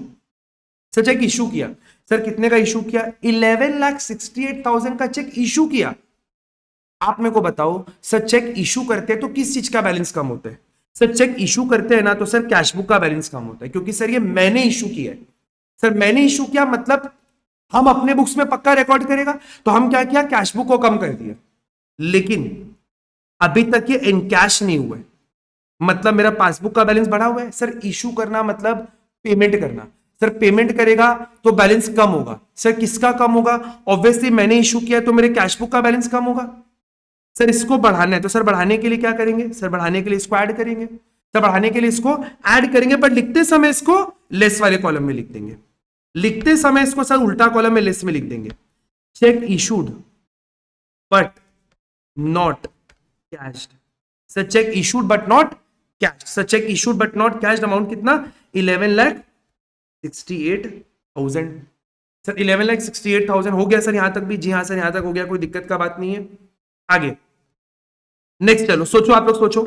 sir cheque issue किया। सर कितने का इशू किया? 11,68,000 का चेक इशू किया। आप मेरे को बताओ सर चेक इशू करते हैं तो किस चीज का बैलेंस कम होता है? सर चेक इशू करते हैं ना तो सर कैशबुक का बैलेंस कम होता है, क्योंकि सर ये मैंने इशू किया है। सर मैंने इशू किया मतलब हम अपने बुक्स में पक्का रिकॉर्ड करेगा, तो हम क्या किया? कैशबुक को कम कर दिया। लेकिन अभी तक ये इनकैश नहीं हुआ है, मतलब मेरा पासबुक का बैलेंस बढ़ा हुआ है। सर इशू करना मतलब पेमेंट करना, सर पेमेंट करेगा तो बैलेंस कम होगा। सर किसका कम होगा? ऑब्वियसली मैंने इशू किया तो मेरे कैश बुक का बैलेंस कम होगा। सर इसको बढ़ाना है तो सर बढ़ाने के लिए क्या करेंगे? सर बढ़ाने के लिए इसको ऐड करेंगे। सर बढ़ाने के लिए इसको ऐड करेंगे, बट लिखते समय इसको लेस वाले कॉलम में लिख देंगे। लिखते समय इसको सर उल्टा कॉलम में लेस में लिख देंगे। Check issued but not cached. Sir check issued but not cash. Sir check issued but not cash amount कितना? 11,68,000। सर 11,68,000 हो गया सर यहां तक भी? जी हाँ सर यहां तक हो गया, कोई दिक्कत का बात नहीं है। आगे नेक्स्ट चलो, सोचो आप लोग, सोचो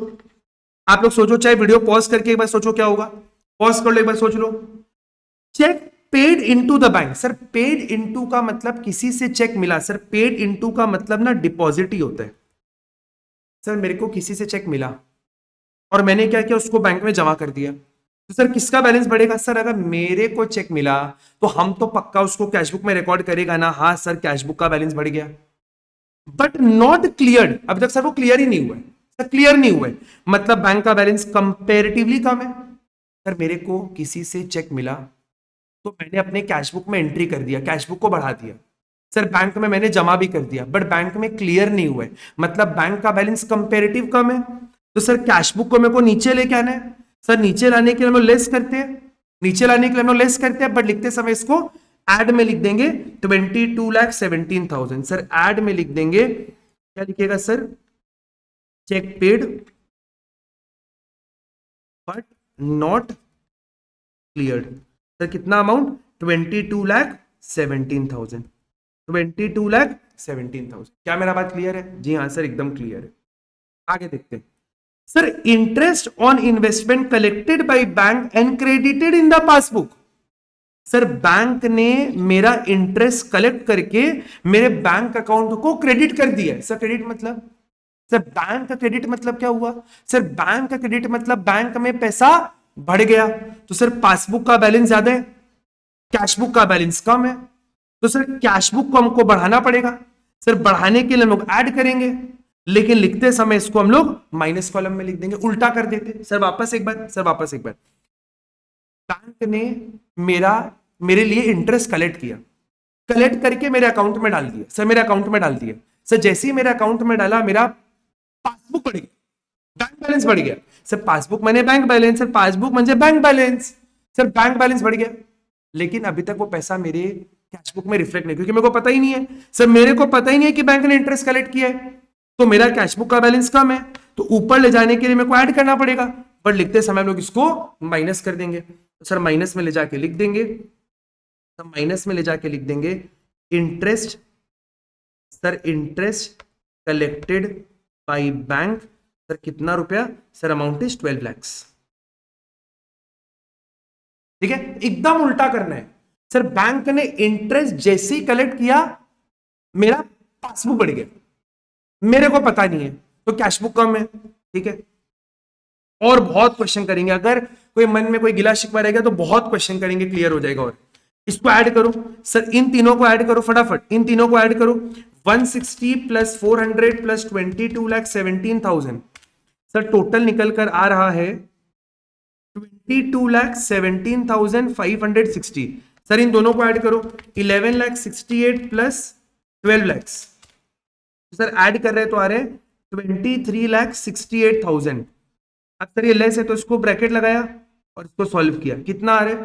आप लोग, सोचो, चाहे वीडियो पॉज करके एक बार सोचो क्या होगा। पॉज कर लो एक बार, सोच लो। Cheque paid into the bank. Sir paid into का मतलब किसी से चेक मिला। सर पेड इनटू का मतलब ना डिपॉजिट ही होता है। सर मेरे को किसी से चेक मिला और मैंने क्या किया, उसको बैंक में जमा कर दिया, तो सर किसका बैलेंस बढ़ेगा? सर अगर मेरे को चेक मिला तो हम तो पक्का उसको कैशबुक में रिकॉर्ड करेगा ना, हाँ सर कैशबुक का बैलेंस बढ़ गया। बट नॉट क्लियर्ड, अभी तक सर वो क्लियर ही नहीं हुआ है। सर क्लियर नहीं हुआ है मतलब बैंक का बैलेंस कंपेरेटिवली कम है। सर मेरे को किसी से चेक मिला तो मैंने अपने कैशबुक में एंट्री कर दिया, कैशबुक को बढ़ा दिया। सर बैंक में मैंने जमा भी कर दिया, बट बैंक में क्लियर नहीं हुआ है, मतलब बैंक का बैलेंस कंपेरेटिव कम है। तो सर कैशबुक को मेरे को नीचे लेके आना है। सर नीचे लाने के लिए हम लोग लेस करते हैं, नीचे लाने के लिए हम लोग लेस करते हैं, बट लिखते समय इसको ऐड में लिख देंगे 22,17,000। सर ऐड में लिख देंगे, क्या लिखिएगा sir? Cheque paid but not cleared. Sir कितना अमाउंट? 22,17,000। 22,17,000। क्या मेरा बात क्लियर है? जी हाँ सर एकदम क्लियर है। आगे देखते हैं। Sir interest on investment collected by bank and credited in the passbook. Sir bank ने मेरा इंटरेस्ट कलेक्ट करके मेरे बैंक अकाउंट को क्रेडिट कर दिया। सर क्रेडिट मतलब, सर बैंक का क्रेडिट मतलब क्या हुआ? सर बैंक का क्रेडिट मतलब बैंक में पैसा बढ़ गया, तो सर पासबुक का बैलेंस ज्यादा है, कैशबुक का बैलेंस कम है, तो सर कैशबुक को हमको बढ़ाना पड़ेगा। सर बढ़ाने के लिए हम लोग ऐड करेंगे, लेकिन लिखते समय इसको हम लोग माइनस कॉलम में लिख देंगे, उल्टा कर देते। सर वापस एक बार, सर वापस एक बार। बैंक ने मेरे लिए इंटरेस्ट कलेक्ट किया, कलेक्ट करके मेरे अकाउंट में डाल दिया। सर मेरे अकाउंट में डाल दिया। सर जैसे ही मेरे अकाउंट में डाला मेरा पासबुक बढ़ गया, बैंक बैलेंस बढ़ गया। सर पासबुक मैंने बैंक बैलेंस, सर पासबुक म्हणजे bank balance. Sir bank balance बढ़ गया, लेकिन अभी तक वो पैसा मेरे कैशबुक में रिफ्लेक्ट नहीं, क्योंकि मेरे को पता ही नहीं है। सर मेरे को पता ही नहीं है कि बैंक ने इंटरेस्ट कलेक्ट किया है, तो मेरा कैशबुक का बैलेंस कम है, तो ऊपर ले जाने के लिए मेरे को ऐड करना पड़ेगा, बट लिखते समय हम लोग इसको माइनस कर देंगे। तो सर माइनस में ले जाके लिख देंगे, तो माइनस में ले जाके लिख देंगे interest. Sir interest collected by bank, sir कितना रुपया? Sir amount is 12 lakh. ठीक है, एकदम उल्टा करना है। सर बैंक ने इंटरेस्ट जैसे ही कलेक्ट किया मेरा पासबुक बढ़ गया, मेरे को पता नहीं है, तो कैशबुक कम है। ठीक है, और बहुत क्वेश्चन करेंगे, अगर कोई मन में कोई गिला शिकवा रहेगा तो बहुत क्वेश्चन करेंगे, क्लियर हो जाएगा। और इसको ऐड करो सर, इन तीनों को ऐड करो फटाफट, इन तीनों को ऐड करो। 160 प्लस 400 प्लस 22,17,000। सर टोटल निकल कर आ रहा है 22,17,560। सर इन दोनों को ऐड करो, 11,68 प्लस 12 लाख। सर ऐड कर रहे हैं तो आ रहे हैं 23,68,000। अब सर ये लेस है तो इसको ब्रैकेट लगाया और इसको सॉल्व किया, कितना आ रहा है?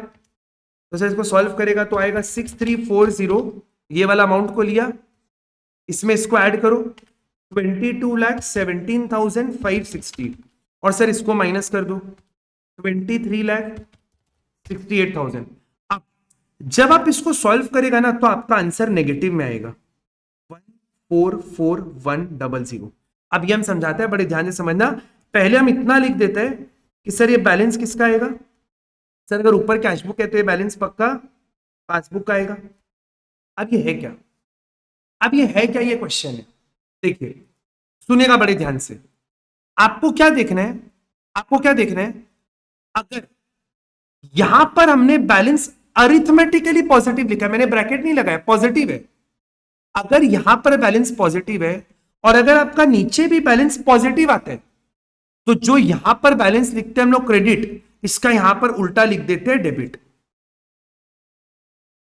तो सर इसको सॉल्व करेगा तो आएगा 6340। ये वाला अमाउंट को लिया, इसमें इसको ऐड करो 22,17,560, और सर इसको माइनस कर दो 23,68,000। अब जब आप इसको सॉल्व करेगा ना तो आपका आंसर नेगेटिव में आएगा 144100। अब ये हम समझाते हैं, बड़े ध्यान से समझना। पहले हम इतना लिख देते हैं कि सर ये बैलेंस किसका आएगा? सर अगर ऊपर कैशबुक है तो ये बैलेंस पक्का पासबुक का आएगा। अब ये है क्या? अब ये है क्या, ये क्वेश्चन है। देखिए सुनेगा बड़े ध्यान से, आपको क्या देखना है? आपको क्या देखना है? अगर यहां पर हमने बैलेंस अरिथमेटिकली पॉजिटिव लिखा है, मैंने ब्रैकेट नहीं लगाया, पॉजिटिव है। अगर यहां पर बैलेंस पॉजिटिव है और अगर आपका नीचे भी बैलेंस पॉजिटिव आता है तो जो यहां पर बैलेंस लिखते हैं हम लोग क्रेडिट, इसका यहां पर उल्टा लिख देते हैं डेबिट।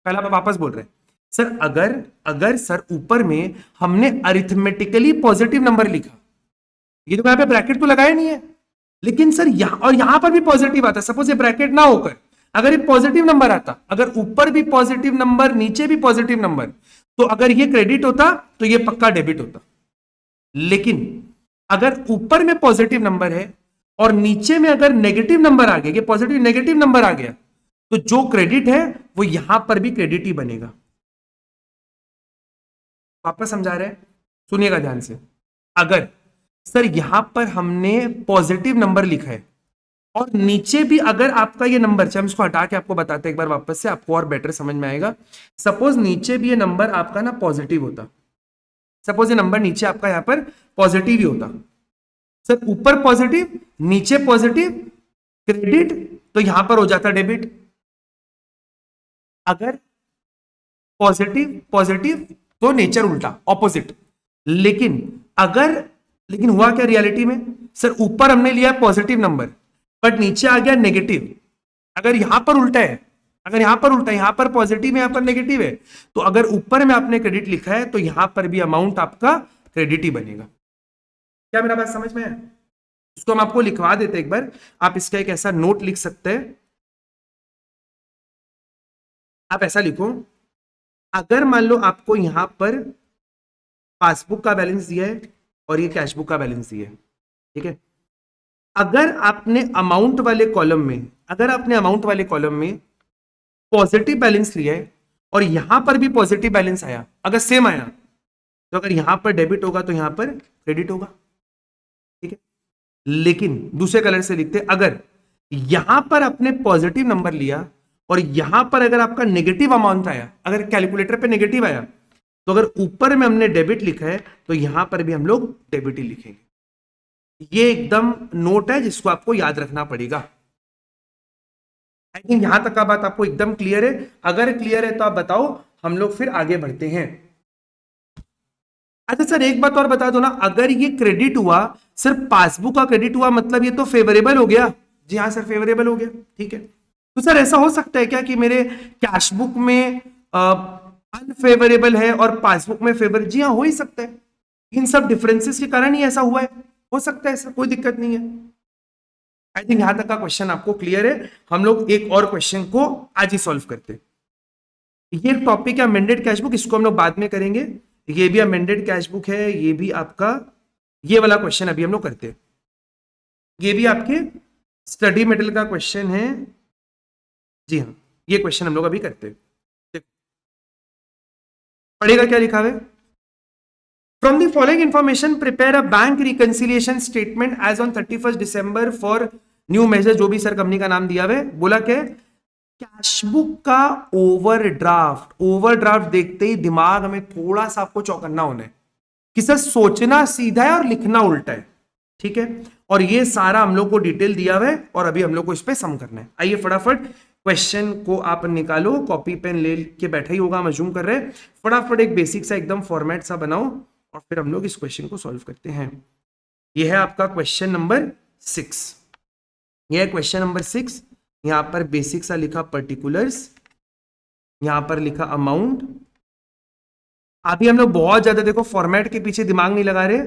पहला वापस बोल रहे हैं सर, अगर अगर सर ऊपर में हमने अरिथमेटिकली पॉजिटिव नंबर लिखा, ये तो यहां पे ब्रैकेट तो लगाया नहीं है, लेकिन सर यहां और यहां पर भी पॉजिटिव आता, सपोज ये ब्रैकेट ना होकर अगर ये पॉजिटिव नंबर आता, अगर ऊपर भी पॉजिटिव नंबर नीचे भी पॉजिटिव नंबर, तो अगर ये क्रेडिट होता तो ये पक्का डेबिट होता। लेकिन अगर ऊपर में पॉजिटिव नंबर है और नीचे में अगर नेगेटिव नंबर आ गया, ये पॉजिटिव नेगेटिव नंबर आ गया, तो जो क्रेडिट है वो यहां पर भी क्रेडिट ही बनेगा। वापस समझा रहे हैं, सुनिएगा ध्यान से। अगर सर यहां पर हमने पॉजिटिव नंबर लिखा है और नीचे भी अगर आपका ये नंबर, हम इसको हटा के आपको बताते हैं एक बार वापस से, आपको और बेटर समझ में आएगा। सपोज नीचे भी ये नंबर आपका ना पॉजिटिव होता, सपोज ये नंबर नीचे आपका यहां पर पॉजिटिव ही होता, सर ऊपर पॉजिटिव नीचे पॉजिटिव क्रेडिट, तो यहां पर हो जाता डेबिट। अगर पॉजिटिव पॉजिटिव तो नेचर उल्टा ऑपोजिट। लेकिन हुआ क्या रियलिटी में, सर ऊपर हमने लिया पॉजिटिव नंबर बट नीचे आ गया नेगेटिव। अगर यहां पर उल्टा है, अगर यहां पर उल्टा है, यहां पर पॉजिटिव है यहां पर नेगेटिव है, तो अगर ऊपर में आपने क्रेडिट लिखा है तो यहां पर भी अमाउंट आपका क्रेडिट ही बनेगा। क्या मेरा बात समझ में है? इसको हम आपको लिखवा देते एक बार, आप इसका एक ऐसा नोट लिख सकते हैं। आप ऐसा लिखो, अगर मान लो आपको यहां पर पासबुक का बैलेंस दिया है और ये कैशबुक का बैलेंस दिया है, ठीक है। अगर आपने अमाउंट वाले कॉलम में, अगर आपने अमाउंट वाले कॉलम में पॉजिटिव बैलेंस लिया है और यहां पर भी पॉजिटिव बैलेंस आया, अगर सेम आया, तो अगर यहां पर डेबिट होगा तो यहां पर क्रेडिट होगा, ठीक है। लेकिन दूसरे कलर से लिखते, अगर यहां पर आपने पॉजिटिव नंबर लिया और यहां पर अगर आपका नेगेटिव अमाउंट आया, अगर कैलकुलेटर पे नेगेटिव आया, तो अगर ऊपर में हमने डेबिट लिखा है तो यहां पर भी हम लोग डेबिट ही लिखेंगे। ये एकदम नोट है जिसको आपको याद रखना पड़ेगा। आई थिंक यहां तक का बात आपको एकदम क्लियर है। अगर क्लियर है तो आप बताओ, हम लोग फिर आगे बढ़ते हैं। अच्छा सर एक बात और बता दो ना, अगर ये क्रेडिट हुआ, सिर्फ पासबुक का क्रेडिट हुआ, मतलब ये तो फेवरेबल हो गया। जी हाँ सर फेवरेबल हो गया, ठीक है। तो सर ऐसा हो सकता है क्या कि मेरे कैशबुक में अनफेवरेबल है और पासबुक में फेवर? जी हाँ हो ही सकता है, इन सब डिफरेंसेस के कारण ही ऐसा हुआ है, हो सकता है सर, कोई दिक्कत नहीं है। आई थिंक यहां तक का क्वेश्चन आपको क्लियर है। हम लोग एक और क्वेश्चन को आज ही सॉल्व करते हैं। ये टॉपिक है अमेंडेड कैशबुक, इसको हम लोग बाद में करेंगे। ये भी अमेंडेड कैशबुक है, ये भी आपका, ये वाला क्वेश्चन अभी हम लोग करते हैं। ये भी आपके स्टडी मेटेरियल का क्वेश्चन है। जी हाँ ये क्वेश्चन हम लोग अभी करते हैं। पढ़ेगा क्या लिखा है? From the following information, prepare a bank reconciliation statement as on 31st December for new measure। जो भी सर कंपनी का नाम दिया हुआ, बोला क्या? कैशबुक का ओवरड्राफ्ट। ओवरड्राफ्ट देखते ही दिमाग हमें थोड़ा सा आपको चौकन्ना होना है कि सर सोचना सीधा है और लिखना उल्टा है, ठीक है। और ये सारा हम लोग को डिटेल दिया हुआ है और अभी हम लोग को इस पे सम करना है। आइए फटाफट क्वेश्चन को आप निकालो, कॉपी पेन ले के बैठा ही होगा, हम अज्यूम कर रहे हैं। फटाफट एक बेसिक सा एकदम फॉर्मेट सा बनाओ और फिर हम लोग इस क्वेश्चन को सॉल्व करते हैं। यह है आपका क्वेश्चन नंबर 6। यह है क्वेश्चन नंबर 6। यहां पर बेसिक सा लिखा पर्टिकुलर्स, यहां पर लिखा अमाउंट। अभी हम लोग बहुत ज्यादा देखो फॉर्मेट के पीछे दिमाग नहीं लगा रहे,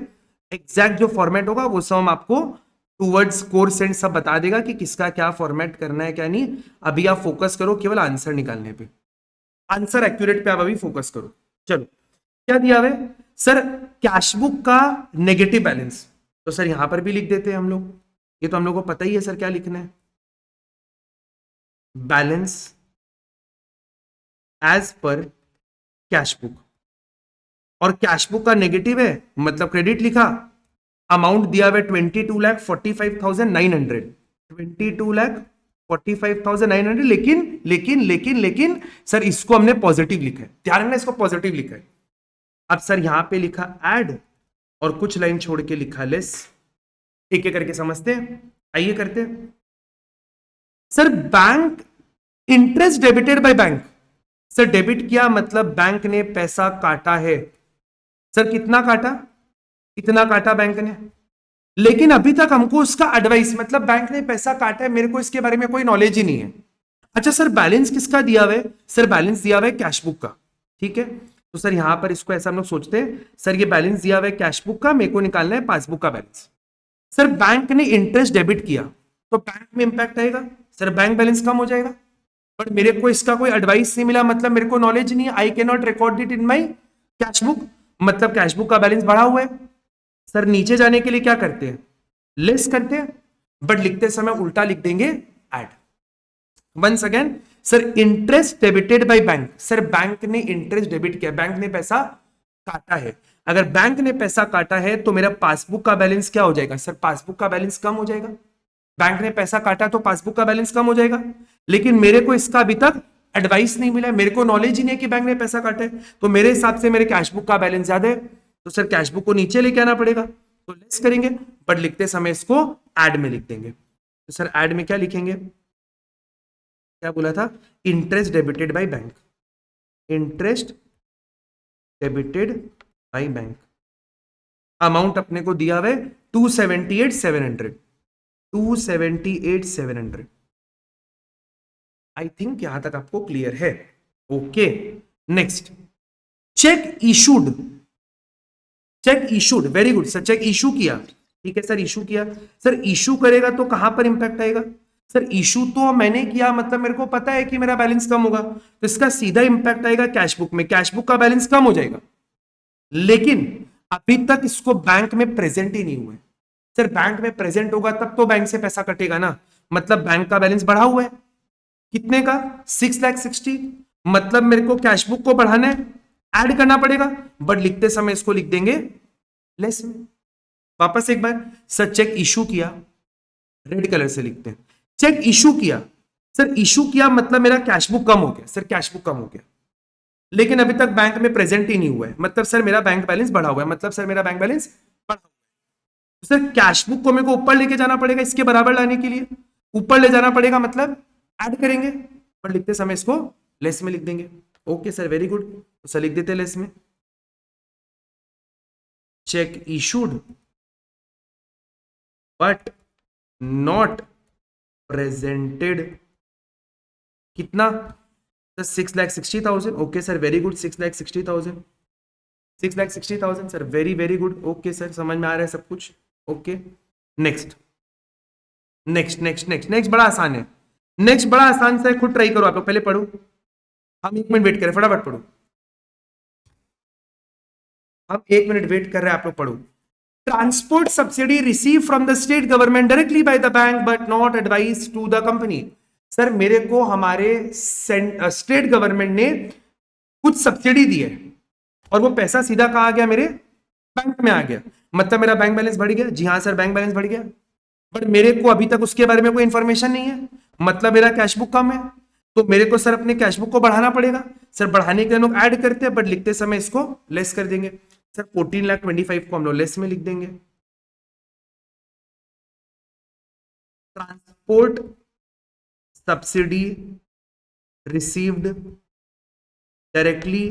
एग्जैक्ट जो फॉर्मेट होगा वो सब हम आपको टूवर्ड्स कोर्स एंड सब बता देगा कि किसका क्या फॉर्मेट करना है क्या नहीं। अभी आप फोकस करो केवल आंसर निकालने पे, आंसर एक्यूरेट पे आप अभी फोकस करो। चलो क्या दिया हुआ है सर? कैशबुक का नेगेटिव बैलेंस, तो सर यहां पर भी लिख देते हैं हम लोग, ये तो हम लोग को पता ही है सर क्या लिखना है। बैलेंस एज पर कैशबुक, और कैशबुक का नेगेटिव है मतलब क्रेडिट लिखा। अमाउंट दिया हुआ 22,45,900, 22,45,900। लेकिन लेकिन लेकिन लेकिन सर इसको हमने पॉजिटिव लिखा है, ध्यान रखना इसको पॉजिटिव लिखा है। अब सर यहां पे लिखा ऐड और कुछ लाइन छोड़ के लिखा लेस। एक एक करके समझते हैं, आइए करते हैं। Sir bank interest debited by bank, sir debit किया मतलब बैंक ने पैसा काटा है। सर कितना काटा? इतना काटा बैंक ने, लेकिन अभी तक हमको उसका एडवाइस, मतलब बैंक ने पैसा काटा है, मेरे को इसके बारे में कोई नॉलेज ही नहीं है। अच्छा सर बैलेंस किसका दिया हुआ है? सर बैलेंस दिया हुआ है कैश बुक का, ठीक है। तो सर यहां पर इसको ऐसा हम लोग सोचते हैं, सर ये बैलेंस दिया हुआ है कैश बुक का, मेरे को निकालना है पासबुक का बैलेंस। सर बैंक ने इंटरेस्ट डेबिट किया तो बैंक में इंपैक्ट आएगा, सर बैंक बैलेंस कम हो जाएगा। बट मेरे को इसका कोई एडवाइस नहीं मिला, मतलब मेरे को नॉलेज नहीं है, I can not record it in my cash बुक, मतलब कैश बुक का बैलेंस बढ़ा हुआ है। सर नीचे जाने के लिए क्या करते हैं? लेस करते हैं, बट लिखते समय उल्टा लिख देंगे add. Once again sir interest debited by bank, sir bank ने इंटरेस्ट डेबिट किया, बैंक ने पैसा काटा है। अगर बैंक ने पैसा काटा है तो मेरा पासबुक का बैलेंस क्या हो जाएगा? सर पासबुक का बैलेंस कम हो जाएगा। बैंक ने पैसा काटा तो पासबुक का बैलेंस कम हो जाएगा, लेकिन मेरे को इसका अभी तक एडवाइस नहीं मिला है, मेरे को नॉलेज ही नहीं है कि बैंक ने पैसा काटा है, तो मेरे हिसाब से मेरे कैश बुक का बैलेंस ज्यादा है, तो सर कैश बुक को नीचे लेके आना पड़ेगा, तो लेस करेंगे, बट लिखते समय इसको ऐड में लिख देंगे। तो सर ऐड में क्या लिखेंगे? क्या बोला था? Interest debited by bank, interest debited by bank. Amount अपने को दिया हुआ है 278,700, 278,700। आई थिंक यहां तक आपको क्लियर है। Okay next, cheque issued, cheque issued, very good sir, cheque issue किया, ठीक है सर इशू किया। सर इशू करेगा तो कहां पर इंपैक्ट आएगा? सर इशू तो मैंने किया, मतलब मेरे को पता है कि मेरा बैलेंस कम होगा, तो इसका सीधा इंपैक्ट आएगा कैश बुक में, कैश बुक का बैलेंस कम हो जाएगा, लेकिन अभी तक इसको बैंक में प्रेजेंट ही नहीं हुआ है। सर बैंक में प्रेजेंट होगा तब तो बैंक से पैसा कटेगा ना, मतलब बैंक का बैलेंस बढ़ा हुआ है, कितने का? 6,60,000, मतलब मेरे को कैश बुक को बढ़ाना है, ऐड करना पड़ेगा, बट लिखते समय इसको लिख देंगे लेस में। वापस एक बार, सर चेक इशू किया, रेड कलर से लिखते हैं, चेक इशू किया, सर इशू किया मतलब मेरा कैश बुक कम हो गया, सर कैश बुक कम हो गया, लेकिन अभी तक बैंक में प्रेजेंट ही नहीं हुआ है, मतलब सर मेरा बैंक बैलेंस बढ़ा हुआ है, मतलब सर मेरा बैंक बैलेंस बढ़ा हुआ है। सर कैश बुक को मेरे को ऊपर लेके जाना पड़ेगा, इसके बराबर लाने के लिए ऊपर ले जाना पड़ेगा, मतलब ऐड करेंगे, पर लिखते समय इसको लेस में लिख देंगे। ओके सर वेरी गुड, तो सर लिख देते हैं लेस में, check issued but not presented, कितना? 6,60,000। Okay sir very good, 6,60,000, 6,60,000 sir, very very good. Okay sir समझ में आ रहा है सब कुछ। Okay next next next next next बड़ा आसान है, नेक्स्ट बड़ा आसान सा है, खुद ट्राई करो आप लोग, पहले पढ़ो, हम 1 मिनट वेट करें, फटाफट पढ़ो, हम 1 मिनट वेट कर रहे हैं, आप लोग पढ़ो। Transport subsidy receive from the state government directly by the bank but not advise to the company. Sir मेरे को हमारे स्टेट गवर्नमेंट ने कुछ सब्सिडी दी है और वो पैसा सीधा कहाँ आ गया? मेरे बैंक में आ गया, मतलब मेरा बैंक बैलेंस बढ़ गया। जी हाँ सर बैंक बैलेंस बढ़ गया, बट मेरे को अभी तक उसके बारे में कोई इंफॉर्मेशन नहीं है, मतलब मेरा कैश बुक कम है, तो मेरे को सर अपने कैश बुक को बढ़ाना पड़ेगा। सर बढ़ाने के लिए लोग ऐड करते हैं, बट लिखते समय इसको लेस कर देंगे। सर 14,25,000 को हम लोग लेस में लिख देंगे। Transport subsidy received directly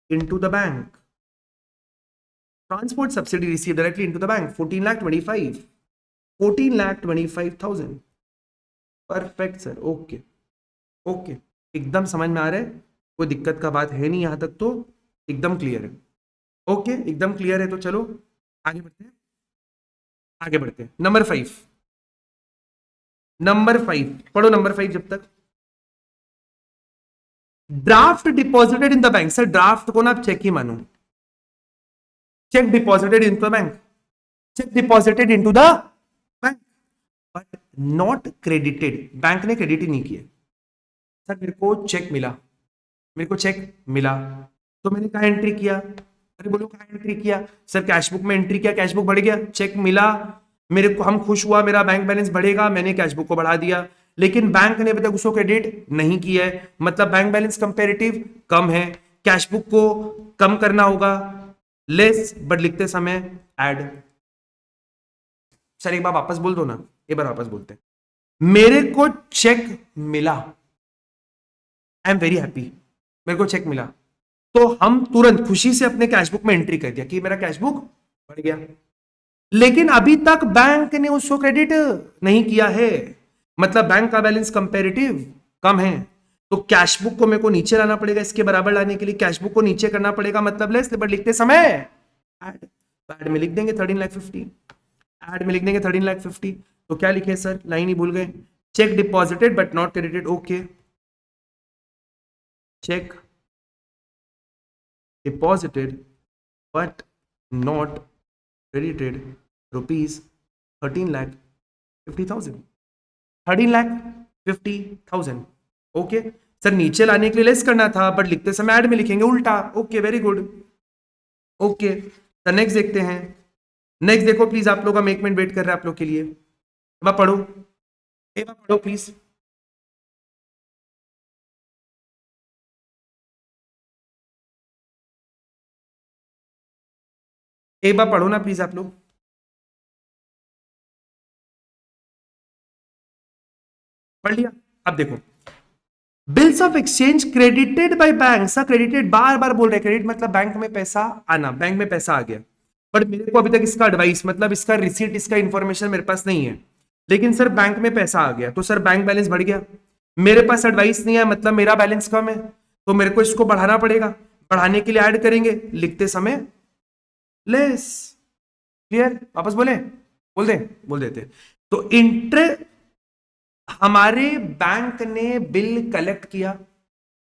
into the bank, transport subsidy received directly into the bank 14,25,000। Perfect sir, okay okay, एकदम समझ में आ रहा है, कोई दिक्कत का बात है नहीं, यहां तक तो एकदम क्लियर है। ओके एकदम क्लियर है, तो चलो आगे बढ़ते हैं, आगे बढ़ते हैं। नंबर 5, नंबर 5 पढ़ो, नंबर 5 जब तक। Draft deposited in the bank, sir draft को ना आप चेक ही मानो, check deposited in the bank, check deposited into the bank but not credited, bank ने क्रेडिट ही नहीं किया। सर मेरे को चेक मिला, मेरे को चेक मिला, तो मैंने कहा एंट्री किया, अरे बोलो कहा एंट्री किया? सर कैश बुक में एंट्री किया, कैश बुक बढ़ गया, चेक मिला, मेरे को हम खुश हुआ, मेरा बैंक बैलेंस बढ़ेगा, मैंने कैश बुक को बढ़ा दिया, लेकिन बैंक ने अभी तक उसको क्रेडिट नहीं किया है, मतलब बैंक बैलेंस कंपैरेटिव कम है, कैश बुक को कम करना होगा, लेस, बट लिखते समय ऐड। सर एक बार वापस बोल दो ना, एक बार वापस बोलते हैं, मेरे को चेक मिला, आई एम वेरी हैप्पी, मेरे को चेक मिला, तो हम तुरंत खुशी से अपने कैश बुक में एंट्री कर दिया कि मेरा कैश बुक बढ़ बढ़ गया, लेकिन अभी तक बैंक ने उसको क्रेडिट नहीं किया है, मतलब बैंक का बैलेंस कंपेरेटिव कम है, तो कैश बुक को मेरे को नीचे लाना पड़ेगा, इसके बराबर लाने के लिए कैश बुक को नीचे करना पड़ेगा, मतलब लेस, बट लिखते समय ऐड, ऐड में लिख देंगे 13,50,000, ऐड में लिख देंगे 13,50,000, तो क्या लिखे सर, लाइन ही भूल गए, check deposited but not credited, okay, check deposited but not credited rupees 13,50,000, 13,50,000, okay sir, नीचे लाने के लिए लेस करना था बट लिखते समय ऐड में लिखेंगे उल्टा, okay very good, okay sir next देखते हैं, नेक्स्ट देखो प्लीज, आप लोग, हम 1 मिनट वेट कर रहे हैं आप लोग के लिए, एक बार पढ़ो, एक बार पढ़ो प्लीज, एक बार पढ़ो ना प्लीज आप लोग, पढ़ लिया, अब देखो, bills of exchange credited by bank, सा क्रेडिटेड बार बार बोल रहे, क्रेडिट मतलब बैंक में पैसा आना, बैंक में पैसा आ गया, बट मेरे को अभी तक इसका एडवाइस, मतलब इसका रिसीट, इसका इंफॉर्मेशन मेरे पास नहीं है, लेकिन सर बैंक में पैसा आ गया, तो सर बैंक बैलेंस बढ़ गया, मेरे पास एडवाइस नहीं है, मतलब मेरा बैलेंस कम है, तो मेरे को इसको बढ़ाना पड़ेगा, बढ़ाने के लिए ऐड करेंगे, लिखते समय लेस, क्लियर, वापस बोले, बोल देते, तो इंटरेस्ट, हमारे बैंक ने बिल कलेक्ट किया,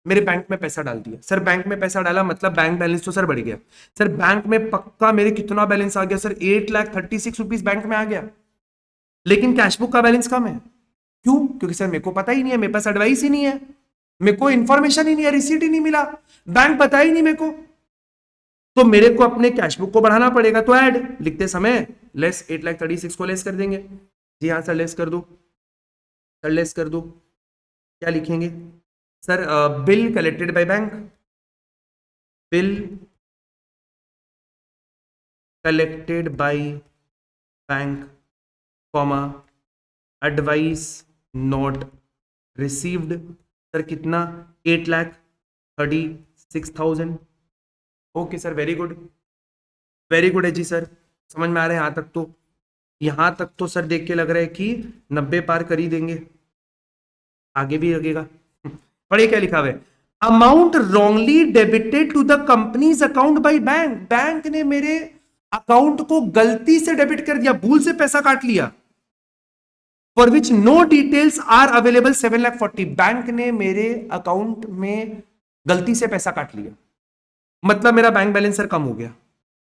मेरे बैंक में पैसा डाल दिया, सर बैंक में पैसा डाला मतलब बैंक बैलेंस तो सर बढ़ गया, सर बैंक में पक्का मेरे कितना बैलेंस आ गया सर, 8,36,000 बैंक में आ गया, लेकिन कैश बुक का बैलेंस कम है, क्यों, क्योंकि सर मेरे को पता ही नहीं है, मेरे पास एडवाइस ही नहीं है, मेरे को इंफॉर्मेशन ही नहीं है, रिसीट ही नहीं मिला, बैंक पता ही नहीं मेरे को, तो मेरे को अपने कैश बुक को बढ़ाना पड़ेगा, तो ऐड लिखते समय लेस, 8,36,000 को लेस कर देंगे, जी हाँ सर लेस कर दो, सर लेस कर दो, क्या लिखेंगे sir, bill collected by bank, bill collected by bank, comma advice not received, sir कितना, 8,36,000, okay sir very good, very good है जी सर, समझ में आ रहा है यहां तक तो सर देख के लग रहा है कि 90 पार कर ही देंगे, आगे भी लगेगा, पढ़िए क्या लिखा हुआ है, amount wrongly debited to the company's account by bank, bank ने मेरे अकाउंट को गलती से डेबिट कर दिया, भूल से पैसा काट लिया, for which no details are available 7,40,000, bank ने मेरे अकाउंट में गलती से पैसा काट लिया, मतलब मेरा बैंक बैलेंस सर कम हो गया,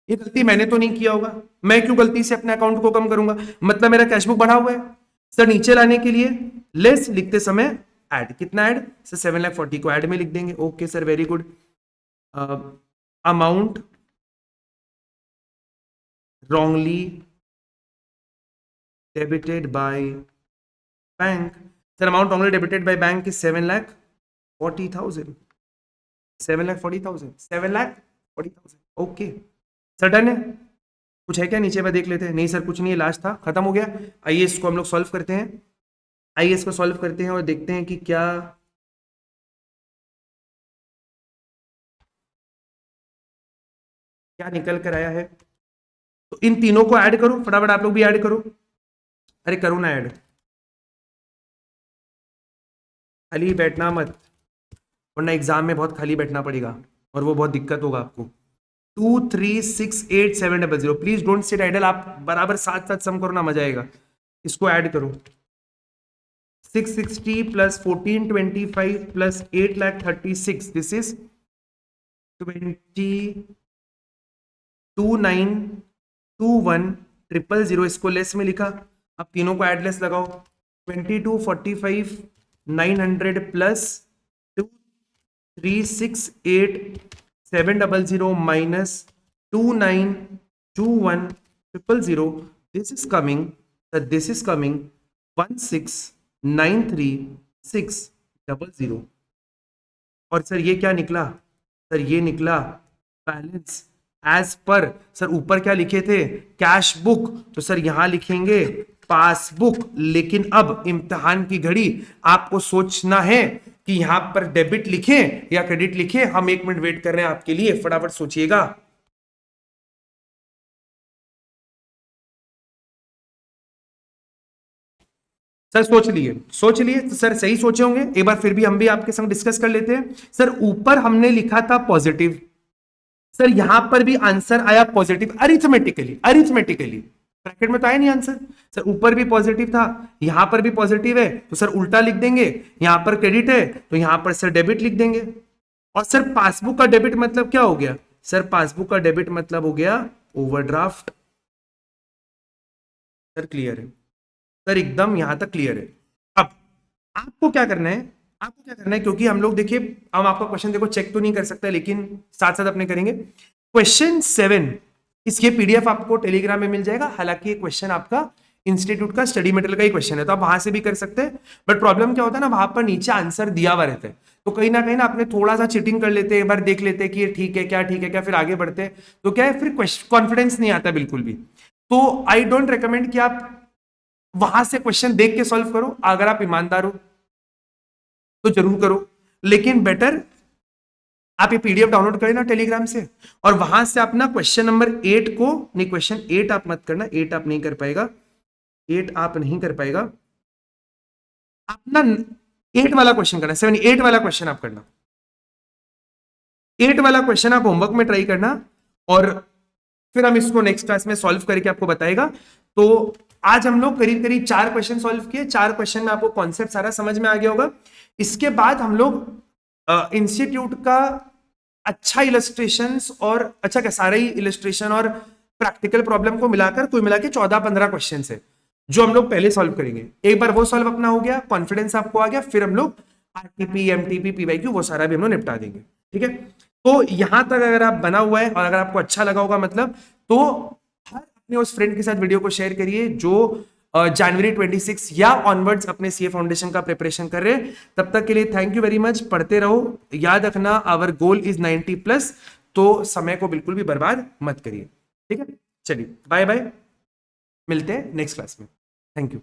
ये गलती मैंने तो नहीं किया होगा, मैं क्यों गलती से अपने अकाउंट को कम करूंगा, मतलब मेरा कैश बुक बढ़ा हुआ है, सर नीचे लाने के लिए लेस, लिखते समय ऐड, कितना ऐड सर, 7,40,000 को ऐड में लिख देंगे, okay sir very good, amount wrongly debited by bank, sir amount wrongly debited by bank is 7,40,000, 7,40,000, 7,40,000, okay sir done है, कुछ है क्या नीचे में देख लेते हैं, नहीं सर कुछ नहीं है, लास्ट था, खत्म हो गया, आइए इसको हम लोग सॉल्व करते हैं, आइए इसको सॉल्व करते हैं और देखते हैं कि क्या क्या निकल कर आया है, तो इन तीनों को ऐड करो फटाफट, आप लोग भी ऐड करो, अरे करो ना ऐड, खाली बैठना मत, वरना एग्जाम में बहुत खाली बैठना पड़ेगा और वो बहुत दिक्कत होगा आपको, 2,3,6,8,7,000, प्लीज डोंट सिट आइडल, आप बराबर साथ साथ सम करो ना, मजा आएगा, इसको ऐड करो, 660 प्लस 1425 प्लस 8,36,000, दिस इज 22,921,000, इसको लेस में लिखा, अब तीनों को ऐड लेस लगाओ, 22,45,900 plus 2,368,700 minus 29,21,000, this is coming 16,93,600, और सर ये क्या निकला, सर ये निकला बैलेंस एज पर, सर ऊपर क्या लिखे थे, कैश बुक, तो सर यहां लिखेंगे पासबुक, लेकिन अब इम्तिहान की घड़ी आपको सोचना है कि यहां पर डेबिट लिखें या क्रेडिट लिखें, हम 1 मिनट वेट कर रहे हैं आपके लिए, फटाफट सोचिएगा। सर सोच लिए तो सर सही सोचे होंगे, एक बार फिर भी हम भी आपके संग डिस्कस कर लेते हैं। सर ऊपर हमने लिखा था पॉजिटिव, सर यहां पर भी आंसर आया पॉजिटिव अरिथमेटिकली ब्रैकेट में तो आया नहीं आंसर। सर ऊपर भी पॉजिटिव था, यहां पर भी पॉजिटिव है, तो सर उल्टा लिख देंगे, यहां पर क्रेडिट है तो यहां पर सर डेबिट लिख देंगे। और सर पासबुक का डेबिट मतलब क्या हो गया? सर पासबुक का डेबिट मतलब हो गया ओवरड्राफ्ट। सर क्लियर है? सर एकदम यहां तक क्लियर है। अब आपको क्या करना है, क्योंकि हम लोग देखिए, हम आपका क्वेश्चन देखो चेक तो नहीं कर सकते, लेकिन साथ साथ अपने करेंगे। क्वेश्चन 7 इसके पीडीएफ आपको टेलीग्राम में मिल जाएगा। हालांकि ये क्वेश्चन आपका इंस्टीट्यूट का स्टडी मटेरियल का ही क्वेश्चन है, तो आप वहां से भी कर सकते हैं। बट प्रॉब्लम क्या होता है ना, वहां पर नीचे आंसर दिया हुआ रहता है, तो कहीं ना अपने थोड़ा सा चीटिंग कर लेते हैं, एक बार देख लेते हैं कि ये ठीक है क्या, फिर आगे बढ़ते हैं तो क्या है, फिर कॉन्फिडेंस नहीं आता बिल्कुल भी। तो आई डोंट रिकमेंड कि आप वहां से क्वेश्चन देख के सॉल्व करो। अगर आप ईमानदार हो तो जरूर करो, लेकिन बेटर आप ये पीडीएफ डाउनलोड करें ना टेलीग्राम से, और वहां से अपना क्वेश्चन नंबर 8 को, नहीं क्वेश्चन 8 आप मत करना, 8 आप नहीं कर पाएगा, 8 आप नहीं कर पाएगा। अपना 8 वाला क्वेश्चन करना, 78 वाला क्वेश्चन आप करना, 8 वाला क्वेश्चन आप होमवर्क में ट्राई करना, और फिर हम इसको नेक्स्ट क्लास में सॉल्व करके आपको बताएगा। तो आज हम लोग करीब करीब 4 क्वेश्चन सॉल्व किए, 4 क्वेश्चन में आपको कॉन्सेप्ट सारा समझ में आ गया होगा। इसके बाद हम लोग इंस्टीट्यूट का अच्छा इलस्ट्रेशंस और अच्छा क्या सारे ही इलस्ट्रेशन और प्रैक्टिकल प्रॉब्लम को मिलाकर कुल मिला के 14-15 क्वेश्चन है जो हम लोग पहले सॉल्व करेंगे। एक बार वो सॉल्व अपना हो गया, कॉन्फिडेंस आपको आ गया, फिर हम लोग आरटीपी, एमटीपी, पीवाईक्यू वो सारा भी हम लोग निपटा देंगे। ठीक है, तो यहां तक अगर आप बना हुआ है और अगर आपको अच्छा लगा होगा मतलब, तो हर अपने उस फ्रेंड के साथ वीडियो को शेयर करिए जो जनवरी 26 या ऑनवर्ड्स अपने सीए फाउंडेशन का प्रिपरेशन कर रहे हैं। तब तक के लिए थैंक यू वेरी मच, पढ़ते रहो, याद रखना आवर गोल इज 90+, तो समय को बिल्कुल भी बर्बाद मत करिए। ठीक है, चलिए बाय बाय, मिलते हैं नेक्स्ट क्लास में। Thank you.